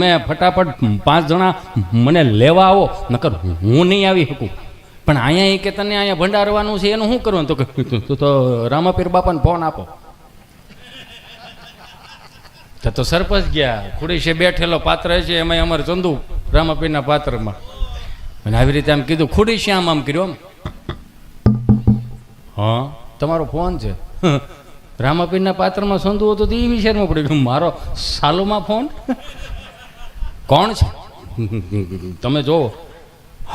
મેં ફટાફટ 5 જણા મને લેવા આવો, નકર હું નહીં આવી શકું. પણ અહીંયા એ કે તને અહીંયા ભંડારવાનું છે એનું શું કરવાનું? તો રામાપીર બાપાને ફોન આપો. તો સરપંચ ગયા, ખુડીશે બેઠેલો પાત્ર છે એમાં અમારે ચંદુ રામાપીરના પાત્રમાં. અને આવી રીતે આમ કીધું, ખુડીશે આમ કર્યો. હા તમારો ફોન છે. રામાપીરના પાત્રમાં સંધુ હતો તો એ વિચારમાં પડી ગયું, મારો સાલુમાં ફોન કોણ છે તમે જોવો.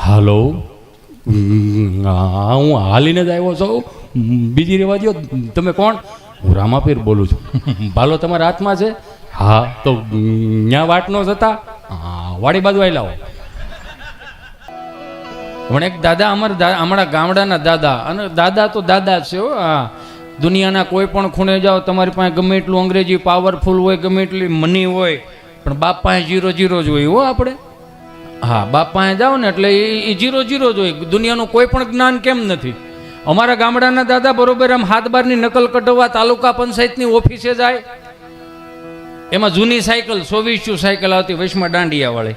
હાલો, હા હું હાલીને જ આવ્યો છું, બીજી રેવા દો. તમે કોણ? હું રામાપીર બોલું છું. ભાલો તમારા હાથમાં છે? હા તો ત્યાં વાટ નો જતા, હા વાડી બાજુ આવી લાવો. પણ એક દાદા અમારા ગામડાના દાદા, અને દાદા તો દાદા છે. હા, દુનિયાના કોઈ પણ ખૂણે જાઓ, તમારી પાસે ગમે એટલું અંગ્રેજી પાવરફુલ હોય, ગમે એટલી મની હોય, પણ બાપ પાસે 0 0 જ હોય. હો આપણે, હા બાપ પાસે જાઓ ને એટલે એ 0 0 જ હોય. દુનિયાનું કોઈ પણ જ્ઞાન કેમ નથી? અમારા ગામડાના દાદા બરોબર આમ 7-12ની નકલ કઢાવવા તાલુકા પંચાયતની ઓફિસે જાય. એમાં જૂની સાયકલ 24 સાયકલ આવતી વચમાં દાંડિયા વાળી,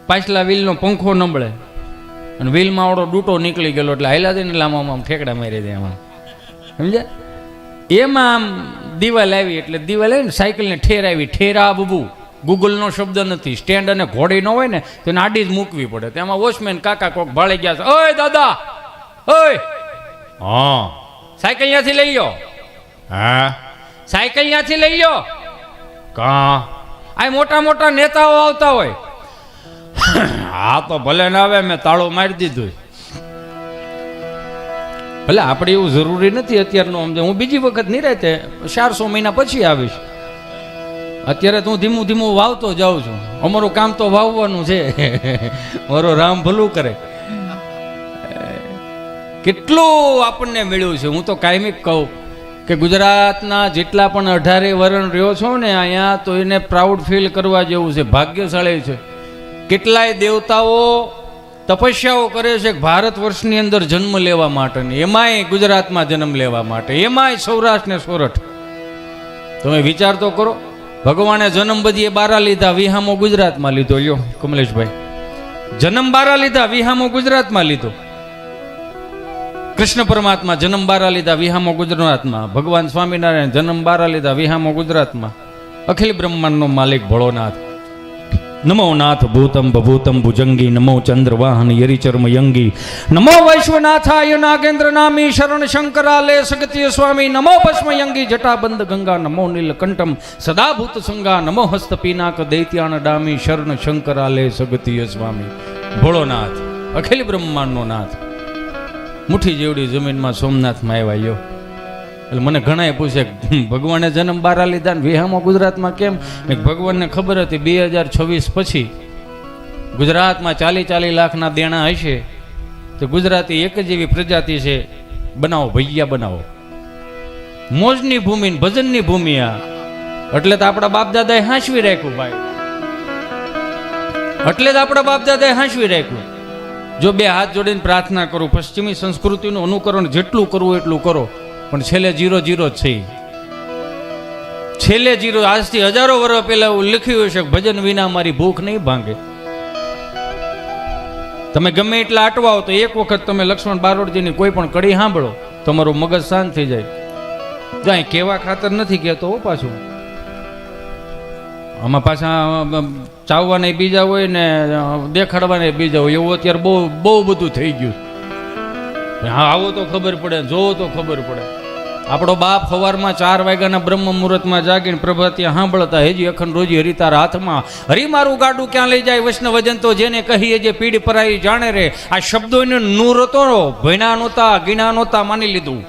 પાછલા વ્હીલનો પંખો નંબળે અને વ્હીલમાં આવડો ડૂટો નીકળી ગયેલો એટલે હાલ્યા દે ને લાંબા આમ ઠેકડા મારી દે. એમાં સમજ્યા? એમાં આમ દિવાલ આવી, એટલે દિવાલ આવી ને સાયકલને ઠેર આવી. ઠેરા બબુ ગૂગલનો શબ્દ નથી. સ્ટેન્ડ અને ઘોડી ન હોય ને તો એને આડી જ મૂકવી પડે. તેમાં વોચમેન કાકા કોક ભાળી ગયા છે. ઓય દાદા, ઓય, હા સાયકલ ત્યાંથી લઈ લો. હા સાયકલ ત્યાંથી લઈ લો. કા આ મોટા મોટા નેતાઓ આવતા હોય. હા તો ભલે ના આવે, મેં તાળું મારી દીધું. ભલે આપણે એવું જરૂરી નથી અત્યારનું. સમજે હું બીજી વખત નહીં રહેતે 400 મહિના પછી આવીશ. અત્યારે તો હું ધીમું ધીમું વાવતો જાઉં છું. અમારું કામ તો વાવવાનું છે. મારો રામ ભલું કરે. કેટલું આપણને મળ્યું છે. હું તો કાયમી કહું કે ગુજરાતના જેટલા પણ 18 વરણ રહ્યો છો ને અહીંયા, તો એને પ્રાઉડ ફીલ કરવા જેવું છે. ભાગ્યશાળી છે. કેટલાય દેવતાઓ તપસ્યાઓ કરે છે ભારત વર્ષની અંદર જન્મ લેવા માટે, એમાંય ગુજરાતમાં જન્મ લેવા માટે, એમાંય સૌરાષ્ટ્ર ને સોરઠ. તમે વિચાર તો કરો, ભગવાને જન્મ બધીએ 12 લીધા, વિહામો ગુજરાતમાં લીધો. લ્યો કમલેશભાઈ, જન્મ 12 લીધા, વિહામો ગુજરાતમાં લીધો. કૃષ્ણ પરમાત્મા જન્મ 12 લીધા, વિહામો ગુજરાતમાં. ભગવાન સ્વામિનારાયણ જન્મ 12 લીધા, વિહામો ગુજરાતમાં. અખિલ બ્રહ્માંડનો માલિક ભોળોનાથ. નમો નાથ ભૂતમ ભૂતમ ભુજંગી, નમો ચંદ્રવાહન યરિચર્મ યંગી, નમો વૈશ્વનાથાય નાગેન્દ્ર નામી, શરણ શંકરાલે સગત્ય સ્વામી, નમો ભસ્મયંગી જટાબંધ ગંગા, નમો નીલકંઠમ સદાભૂત સંગા, નમો હસ્ત પિનાક દૈત્યાન ડામી, શરણ શંકરાલે સગત્ય સ્વામી. ભોળોનાથ અખિલ બ્રહ્માંડનો નાથ. મુઠ્ઠી જેવડી જમીનમાં સોમનાથમાં આવ્યો. એટલે મને ઘણાએ પૂછે, ભગવાને જન્મ 12 લીધા ને વિહામો ગુજરાતમાં કેમ? ભગવાનને ખબર હતી 2026 પછી ગુજરાતમાં 40 લાખના દેણા હશે, તો ગુજરાતી એક જ એવી પ્રજાતિ છે, બનાવો ભૈયા બનાવો. મોજની ભૂમિ, ભજનની ભૂમિ. આ એટલે તો આપણા બાપ દાદાએ હાંસવી રાખ્યું ભાઈ. એટલે જ આપણા બાપ દાદાએ હાંસવી રાખ્યું. જો 2 હાથ જોડીને પ્રાર્થના કરું, પશ્ચિમી સંસ્કૃતિનું અનુકરણ જેટલું કરવું એટલું કરો, પણ છેલ્લે 0 0 જ છે. છેલ્લે 0. આજથી હજારો વર્ષ પહેલા એવું લખ્યું હશે, ભજન વિના મારી ભૂખ નહીં ભાંગે. તમે ગમે એટલા અટવાઓ તો એક વખત તમે લક્ષ્મણ બારોટજીની કોઈ પણ કડી સાંભળો, તમારું મગજ શાંત થઈ જાય. જાય કેવા ખાતર નથી કહેતો પાછું. આમાં પાછા ચાવવાના બીજા હોય ને દેખાડવાના બીજા હોય, એવું અત્યારે બહુ બધું થઈ ગયું. હા આવો તો ખબર પડે, જોવો તો ખબર પડે. આપણો બાપ સવારમાં 4 વાગ્યાના બ્રહ્મ મુહૂર્તમાં જાગીને પ્રભાતિયા સાંભળતા, હેજી અખંડ રોજી હરિતારા હાથમાં, હરી મારું ગાડું ક્યાં લઈ જાય વૈષ્ણવજન તો જેને કહીએ જે પીડ પરાઈ જાણે રે. આ શબ્દોને નૂર હતો, ભણ્યા નહોતા, ગીણા નહોતા, માની લીધું.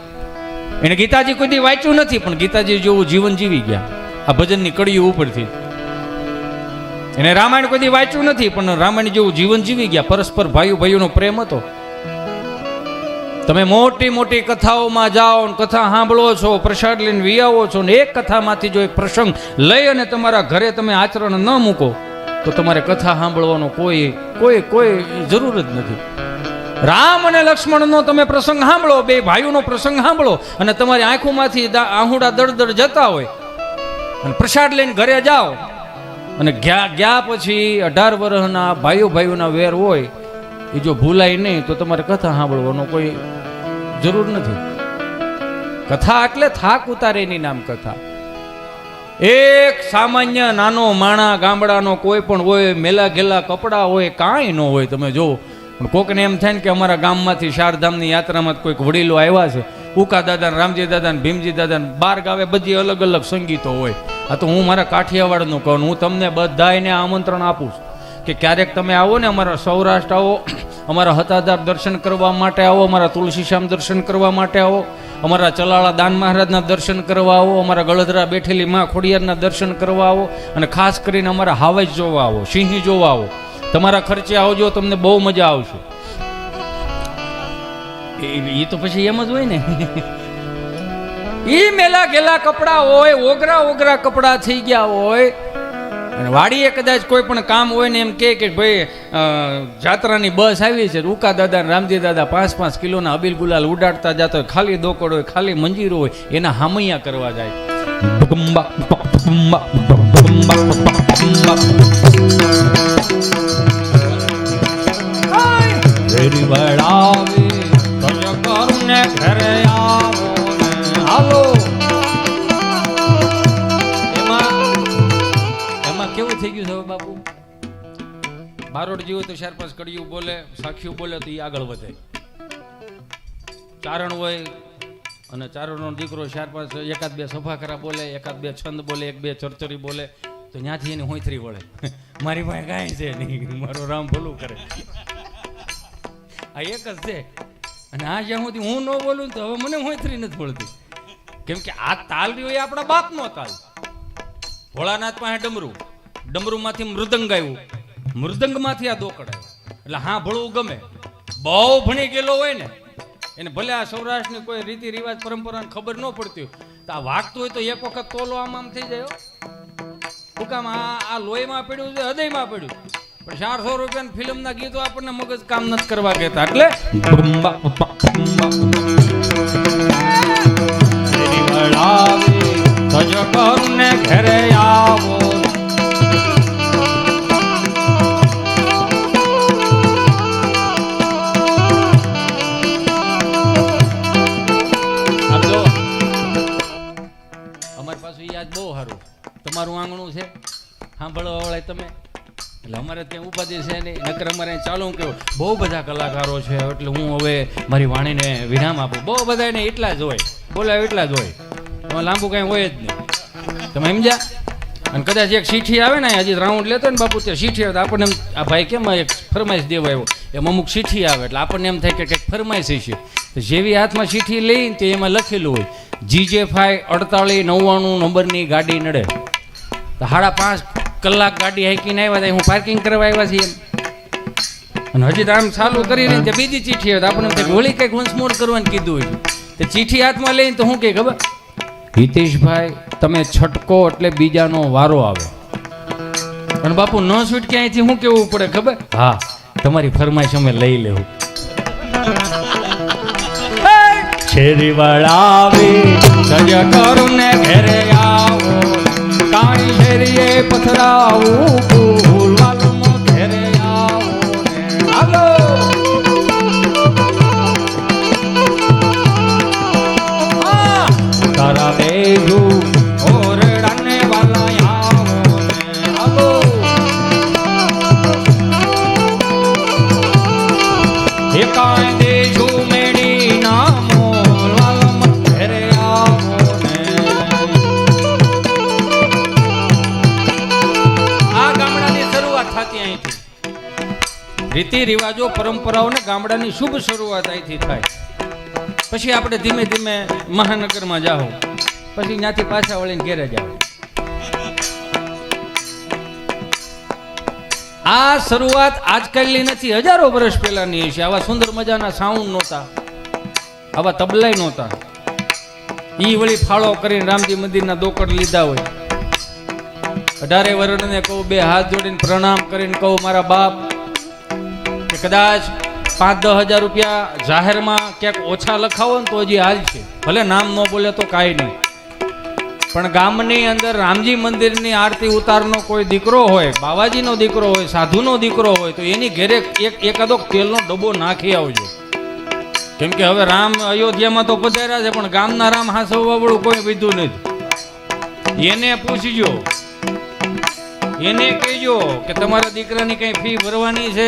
એને ગીતાજી કોઈ દી વાંચ્યું નથી, પણ ગીતાજી જેવું જીવન જીવી ગયા આ ભજનની કડીઓ ઉપરથી. એને રામાયણ કોઈ દી વાંચ્યું નથી, પણ રામાયણ જેવું જીવન જીવી ગયા. પરસ્પર ભાઈઓનો પ્રેમ હતો. તમે મોટી મોટી કથાઓમાં જાઓ ને કથા સાંભળો છો, પ્રસાદ લઈને વિયાવો છો, ને એક કથામાંથી જો એક પ્રસંગ લઈ અને તમારા ઘરે તમે આચરણ ન મૂકો તો તમારે કથા સાંભળવાનો કોઈ જરૂર જ નથી. રામ અને લક્ષ્મણનો તમે પ્રસંગ સાંભળો, 2 ભાઈઓનો પ્રસંગ સાંભળો, અને તમારી આંખોમાંથી આહુડા દળદળ જતા હોય, અને પ્રસાદ લઈને ઘરે જાઓ અને ગયા પછી 18 વર્ષના ભાઈઓના વેર હોય એ જો ભૂલાય નહીં તો તમારે કથા સાંભળવાનો કોઈ જરૂર નથી. કથા એટલે થાક ઉતારેની નામ કથા. એક સામાન્ય નાનો માણા ગામડાનો કોઈ પણ હોય, મેલા ગેલા કપડા હોય, કાંઈ ન હોય, તમે જોવો. પણ કોકને એમ થાય ને કે અમારા ગામમાંથી ચારધામની યાત્રામાં કોઈક વડીલો આવ્યા છે, ઉકા દાદા, રામજી દાદા, ભીમજી દાદા, 12 ગાવે બધી અલગ અલગ સંગીતો હોય. આ તો હું મારા કાઠિયાવાડનું કહું, હું તમને બધાને આમંત્રણ આપું છું કે ક્યારેક તમે આવો ને, અમારા સૌરાષ્ટ્ર આવો, અમારા હતાધાર દર્શન કરવા માટે આવો, અમારા તુલસીશ્યામ દર્શન કરવા માટે આવો, અમારા ચલાળા દાન મહારાજના દર્શન કરવા આવો, અમારા ગળધરા બેઠેલી માં ખોડિયારના દર્શન કરવા આવો, અને ખાસ કરીને અમારા હાવજ જોવા આવો, સિંહી જોવા આવો. તમારા ખર્ચે આવજો, તમને બહુ મજા આવશે. એ તો પછી એમ જ હોય ને. ઈ મેલા ગેલા કપડા હોય, ઓગરા કપડા થઈ ગયા હોય, અને વાડીએ કદાચ કોઈ પણ કામ હોય ને એમ કે ભાઈ જાત્રાની બસ આવી છે, ઉકા દાદા, રામજી દાદા 5-5 કિલોના અબીલ ગુલાલ ઉડાડતા જતો હોય, ખાલી દોકડ હોય, ખાલી મંજીરો હોય, એના હામૈયા કરવા જાય. કેવું થઈ ગયું છે બાપુ? બારોડ જેવું તો 4-5 કડિયું બોલે, સાખીયું બોલે તો એ આગળ વધે. ચારણ હોય અને ચારણનો દીકરો 4-5 1-2 સફાખરા બોલે, 1-2 છંદ બોલે, 1-2 ચરચરી બોલે, તો ત્યાંથી એની હોંથરી વળે. મારી પાસે કાંઈ છે નહીં, મારો રામ ભલું કરે. આ એક જ છે. અને આ જ્યાં સુધી હું ન બોલું તો હવે મને હોંથરી નથી વળતી. કેમ કે આ તાલ રહ્યો એ આપણા બાપનો તાલ. ભોળાનાથ પાસે ડમરુમાંથી મૃદંગ આવ્યું, મૃદંગમાંથી આ દોકડ આવ્યું. એટલે હા ભળવું ગમે. બહુ ભણી ગયેલો હોય ને એને ભલે આ સૌરાષ્ટ્રની કોઈ રીતિ રિવાજ પરંપરાને ખબર ન પડતી હોય તો આ વાગતું હોય તો એક વખત તોલો આમ થઈ જાય. હુકામ આ લોહીમાં પડ્યું છે, હૃદયમાં પડ્યું. પણ 400 રૂપિયાની ફિલ્મના ગીતો આપણને મગજ કામ નથી કરવા કહેતા. એટલે ઘરે આવો બહુ સારું. તમારું આંગણું છે, સાંભળવા વાળા તમે, એટલે અમારે ત્યાં ઉપાધિ છે નહીં. નકર અમારે ચાલુ કેવું બહુ બધા કલાકારો છે, એટલે હું હવે મારી વાણીને વિરામ આપું. બહુ બધા એને એટલા જ હોય, બોલાવે એટલા જ હોય, એમાં લાંબુ કાંઈ હોય જ નહીં. તમે સમજ્યા? અને કદાચ એક ચીઠી આવે ને, હજી રાઉન્ડ લેતો ને બાપુ, ત્યાં ચીઠી આવે તો આપણને આ ભાઈ કેમ એક ફરમાઈશ દેવા આવ્યો, એમ અમુક ચીઠી આવે એટલે આપણને એમ થાય કે કંઈક ફરમાઈશ છે. તો જેવી હાથમાં ચીઠી લઈને તો એમાં લખેલું હોય GJ5 4899 નંબરની ગાડી નડે. તો 5.5 કલાક ગાડી હાઈકીને આવ્યા, હું પાર્કિંગ કરવા આવ્યા છીએ એમ. અને હજી તો આમ ચાલુ કરીને ત્યાં બીજી ચીઠી આવે તો આપણને વળી કંઈક વંશમોર કરવાનું કીધું હોય. તો ચીઠી હાથમાં લઈને તો શું કહે ખબર? હિતેશભાઈ તમે છટકો એટલે બીજાનો વારો આવે. અને બાપુ ન છૂટકે અહીંથી શું કેવું પડે ખબર? હા, તમારી ફરમાઈશ અમે લઈ લેવું. શેરી વળાવી સજ કરું ને ઘરે આવો, કાળી શેરીએ પથરાવું ફૂલવાલમ ઘરે આવો ને હાલો. તારા બેજુ ઓરડાને વાલા આવો ને હાલો. એકાય દેજુ મેડી નામ રીતિ રિવાજો પરંપરાઓને ગામડાની શુભ શરૂઆત અહીંથી થાય. પછી આપણે ધીમે ધીમે મહાનગરમાં જાઓ, પછી ત્યાંથી પાછા વળીને ઘેરે જાઓ. આ શરૂઆત આજકાલની નથી, હજારો વર્ષ પહેલાની છે. આવા સુંદર મજાના સાઉન્ડ નહોતા, આવા તબલાય નહોતા. ઈ વળી ફાળો કરીને રામજી મંદિરના દોકડ લીધા હોય. 18 વર્ષને કહું, 2 હાથ જોડીને પ્રણામ કરીને કહું, મારા બાપ, કદાચ 5-10 હજાર રૂપિયા જાહેરમાં ક્યાંક ઓછા લખાવો ને તો હજી હાલ છે, ભલે નામ ન બોલે તો કાંઈ નહીં. પણ ગામની અંદર રામજી મંદિરની આરતી ઉતારનો કોઈ દીકરો હોય, બાવાજીનો દીકરો હોય, સાધુનો દીકરો હોય તો એની ઘેરે એકાદો તેલનો ડબ્બો નાખી આવજો. કેમ કે હવે રામ અયોધ્યામાં તો પધાર્યા છે, પણ ગામના રામ હાસવવા વાળું કોઈ વિધું નથી. એને પૂછજો, એને કહેજો કે તમારા દીકરાની કઈ ફી ભરવાની છે.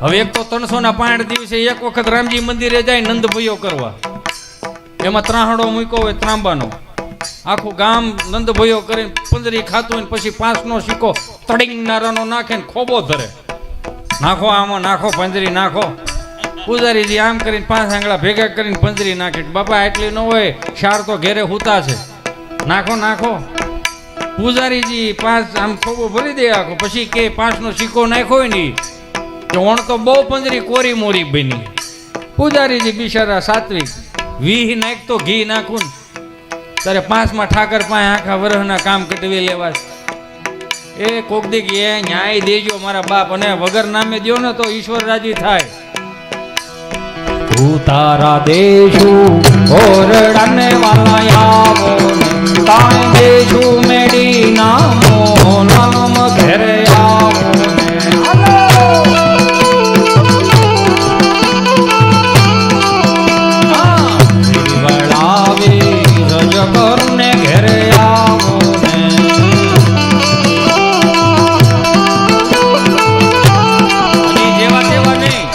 હવે એક તો 365 દિવસે એક વખત રામજી મંદિરે જાય નંદભયો કરવા, એમાં ત્રાહડો મૂક્યો હોય ત્રાંબાનો, આખું ગામ નંદભયો કરીને પંજરી ખાતું હોય, પછી 5નો સિક્કો તડીંગનારાનો નાખે ને ખોબો ધરે, નાખો આમાં, નાખો પંજરી નાખો. પૂજારીજી આમ કરીને 5 આંગળા ભેગા કરીને પંજરી નાખી. બાપા એટલી ન હોય, શાર તો ઘેરે હુતા છે, નાખો નાખો. પૂજારીજી 5 આમ ખોબો ભરી દે આખો, પછી કે 5નો સિક્કો નાખ્યો નહીં કે ઓણ તો બહુ પંજરી કોરી મોરી બની. પૂજારીજી બિચારા સાત્વિક, 20 નાખ તો ઘી નાખું તારે 5માં ઠાકર પાસે આખા વરહના કામ કટવી લેવા. એ કોક દી કે ન્યાય દેજો મારા બાપ, અને વગર નામે દ્યો ને તો ઈશ્વર રાજી થાય. તારા દેશુ ઓરડાને વાલા આવો તાય દેશુ મેડી નામો નામ ઘરે આવો વળાવે રજ કરને ઘરે આવો જેવા તેવા નહીં,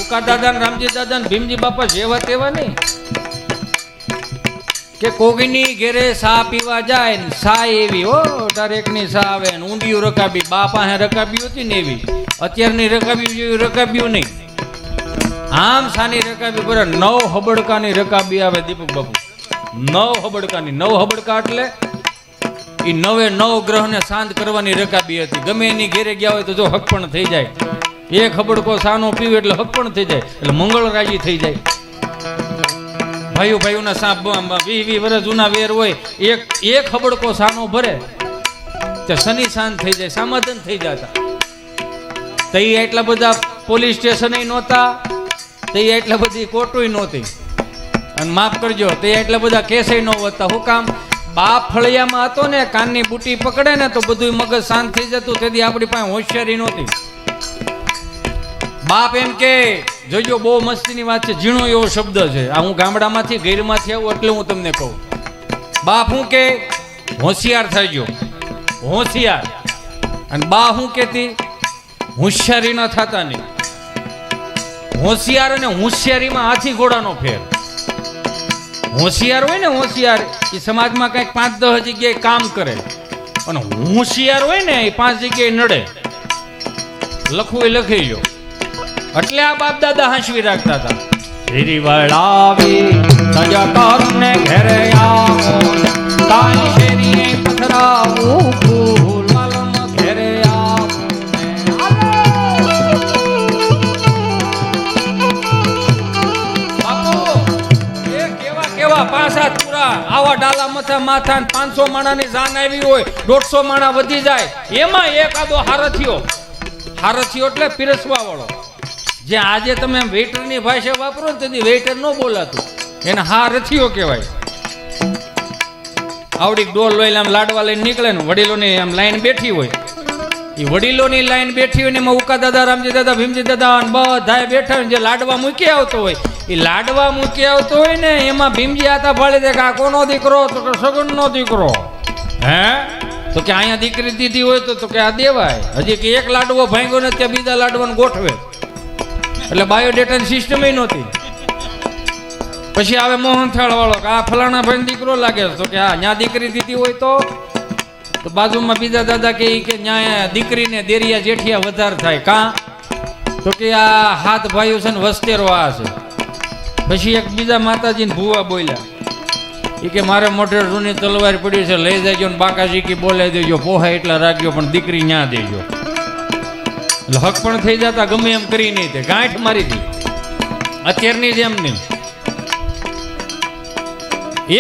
ઉકા દાદા ને રામજી દાદા ને ભીમજી બાપા જેવા તેવા નહીં કે કોગની ઘેરે સા પીવા જાય ને સા એવી હો ડાયરેક્ટની સા આવે ને ઊંડિયું રકાબી. બા પાસે રકાબી હતી ને એવી, અત્યારની રકાબી જેવી રકાબ્યું નહીં. આમ સાની રકાબી બરે 9 હબડકાની રકાબી આવે દીપક બાપુ. 9 હબડકાની. 9 હબડકા એટલે એ 9 ગ્રહને શાંત કરવાની રકાબી હતી. ગમે એની ઘેરે ગયા હોય તો જો હક પણ થઈ જાય. એક હબડકો સાનો પીવે એટલે હક પણ થઈ જાય, એટલે મંગળ રાજી થઈ જાય. ભાઈઓના સાપ 20 વર્ષ જૂના વેર હોય, એક હબડકો સાનો ભરે તે શનિ શાંત થઈ જાય, સમાધાન થઈ જતા. તઈ એટલા બધા પોલીસ સ્ટેશન નહોતા, તે એટલા બધી કોર્ટોય નહોતી, અને માફ કરજો તે એટલા બધા કેસય ન વધતા. હું કામ? બાપ ફળિયામાં હતો ને, કાનની બુટી પકડે ને તો બધું મગજ શાંત થઈ જતું. તેથી આપણી પાસે હોશિયારી નહોતી. બાપ એમ કે જોજો, બહુ મસ્તીની વાત છે, ઝીણો એવો શબ્દ છે આ. હું ગામડામાંથી ગેરમાંથી આવું એટલે હું તમને કહું. બાપ હું કે હોશિયાર થઈ ગયો, હોશિયાર. અને બા હું કેતી હોશિયારી ન થતા નહીં. હોશિયાર અને હોશિયારીમાં હાથી ઘોડાનો ફેર. હોશિયાર હોય ને, હોશિયાર એ સમાજમાં કંઈક 5-10 જગ્યાએ કામ કરે, અને હોશિયાર હોય ને એ 5 જગ્યાએ નડે. લખવું એ લખી લો. એટલે આ બાપ દાદા હાંસવી રાખતા હતા. શ્રી વળાવી સજકરને ઘરે આવો તાય શેરીએ પથરાવું ફૂલ વાલમ ઘરે આવો. કેવા 5-7 પૂરા આવા ડાલા મથા માથા 500 માણાની જાન આવી હોય, 150 માણા વધી જાય, એમાં એકાદો હારથિયો એટલે પીરસવા વાળો. જે આજે તમે વેઇટરની ભાષા વાપરો ને તેથી વેઇટર ન બોલાતું, એને હારથિયો કહેવાય. આવડી ડોલ લઈને આમ લાડવા લઈને નીકળે ને, વડીલોની આમ લાઈન બેઠી હોય, એ વડીલોની લાઈન બેઠી હોય ને એમાં ઉકા દાદા, રામજી દાદા, ભીમજી દાદા બધા બેઠા હોય. જે લાડવા મૂકી આવતો હોય, એ લાડવા મૂકી આવતો હોય ને એમાં ભીમજી આતા ફાળી દે કે આ કોનો દીકરો? તો કે સગનનો દીકરો. હે? તો કે અહીંયા દીકરી દીધી હોય તો કે આ દેવાય. હજી કે એક લાડવો ભાંગ્યો ને ત્યાં બીજા લાડવાને ગોઠવે. એટલે બાયોડેટાની સિસ્ટમ નહોતી. પછી આવે મોહનથાળ વાળો કે આ ફલાણા ભાઈ દીકરો લાગે. તો કે હા, ત્યાં દીકરી દીધી હોય તો બાજુમાં બીજા દાદા કે ન્યા દીકરીને દેરિયા જેઠિયા વધારે થાય. કાં? તો કે આ 7 ભાઈઓ છે ને વસ્તેરો આ છે. પછી એક બીજા માતાજીને ભૂવા બોલ્યા, એ કે મારે મોઢે જૂની તલવાર પડી છે, લઈ જાયજો ને બાકાજી કી બોલાવી દેજો, પોહા એટલા રાખજો, પણ દીકરી ન્યા દેજો. એટલે હક પણ થઈ જતા, ગમે એમ કરી નહીં. તે ગાંઠ મારી દી અત્યારની જેમ નહીં.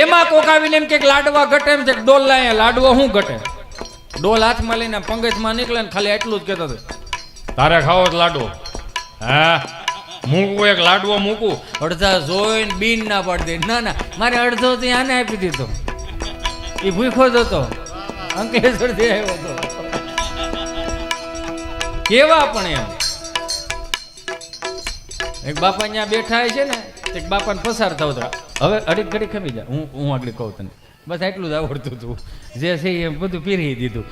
એમાં કોક આવીને એમ કે લાડવા ઘટે, એમ છે ડોલ લાયા લાડવો શું ઘટે? ડોલ હાથમાં લઈને પંગજમાં નીકળે ને ખાલી એટલું જ કહેતો હતો, તારે ખાવો લાડવો? હા, મૂકવું એક લાડવો મૂકું, અડધા જોઈને બીન ના પાડી દે. ના ના, મારે અડધો તો આને આપી દીધો. એ ભૂખો જ હતો, અંકલેશ્વરથી આવ્યો હતો. કેવા પણ એમ એક બાપા ત્યાં બેઠા છે ને, એક બાપાને પસાર થવું હતા. હવે અડીક ઘડી ખમી જા, હું આગળ કહું તને, બસ એટલું જ આવડતું હતું. જે છે એમ બધું પીરી દીધું.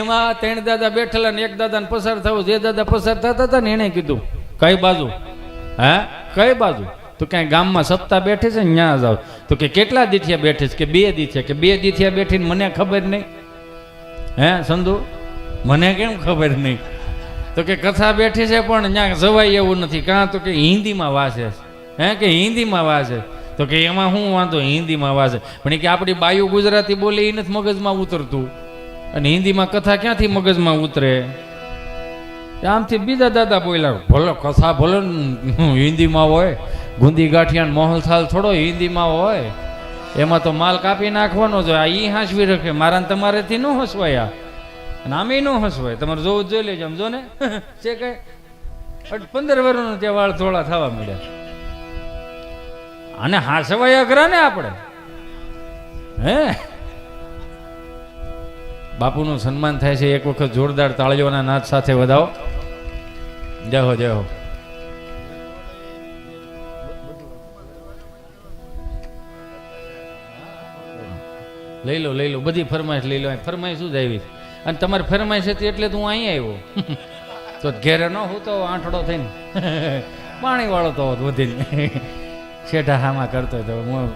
એમાં ત્રણ દાદા બેઠેલા ને એક દાદાને પસાર થવું. જે દાદા પસાર થતા હતા ને એને કીધું, કઈ બાજુ? હે, કઈ બાજુ? તો ક્યાંય ગામમાં સપ્તાહ બેઠે છે ને ત્યાં જાવ. તો કે કેટલા દીઠિયા બેઠે છે? કે 2 દીઠિયા. કે 2 દીઠિયા બેઠીને મને ખબર નહીં? હે સંધુ, મને કેમ ખબર નહીં? તો કે કથા બેઠી છે પણ ત્યાં જવાય એવું નથી. કાં તો કે હિન્દીમાં વાંચે. હે, કે હિન્દીમાં વાંચે. તો કે એમાં શું વાંધો, હિન્દીમાં વાંચે. પણ એ કે આપણી બાયુ ગુજરાતી બોલે એ નથી મગજમાં ઉતરતું, અને હિન્દીમાં કથા ક્યાંથી મગજમાં ઉતરે? આમથી બીજા દાદા બોલ્યા, ભલે કથા ભલે હિન્દીમાં હોય, ગુંદી ગાંઠિયા મોહલ થાલ થોડો હિન્દીમાં હોય, એમાં તો માલ કાપી નાખવાનો જ હોય. આ ઈ હાંસવી રાખે, મારા ને તમારેથી ન હસવાય. અને આમે ન હસવાય. તમારે જોવું જોઈ લેજો. આમ જો ને છે કઈ 15 વર્ષનો ત્યાં વાળ થોડા થવા મળ્યા. અને હાસવાય અઘરા ને આપણે. હે, બાપુનું સન્માન થાય છે. એક વખત જોરદાર તાળીઓના નાદ સાથે વધાવો. જય હો, જય હો. લઈ લો, લઈ લો, બધી ફરમાઈશ લઈ લો. ફરમાઈશ શું જ આવી? અને તમારી ફરમાઈશ હતી એટલે તું અહીંયા આવ્યો. તો ઘેરે ન હું તો આંઠડો થઈને પાણી વાળો તો વધીને શેઠા હામાં કરતો હતો. હું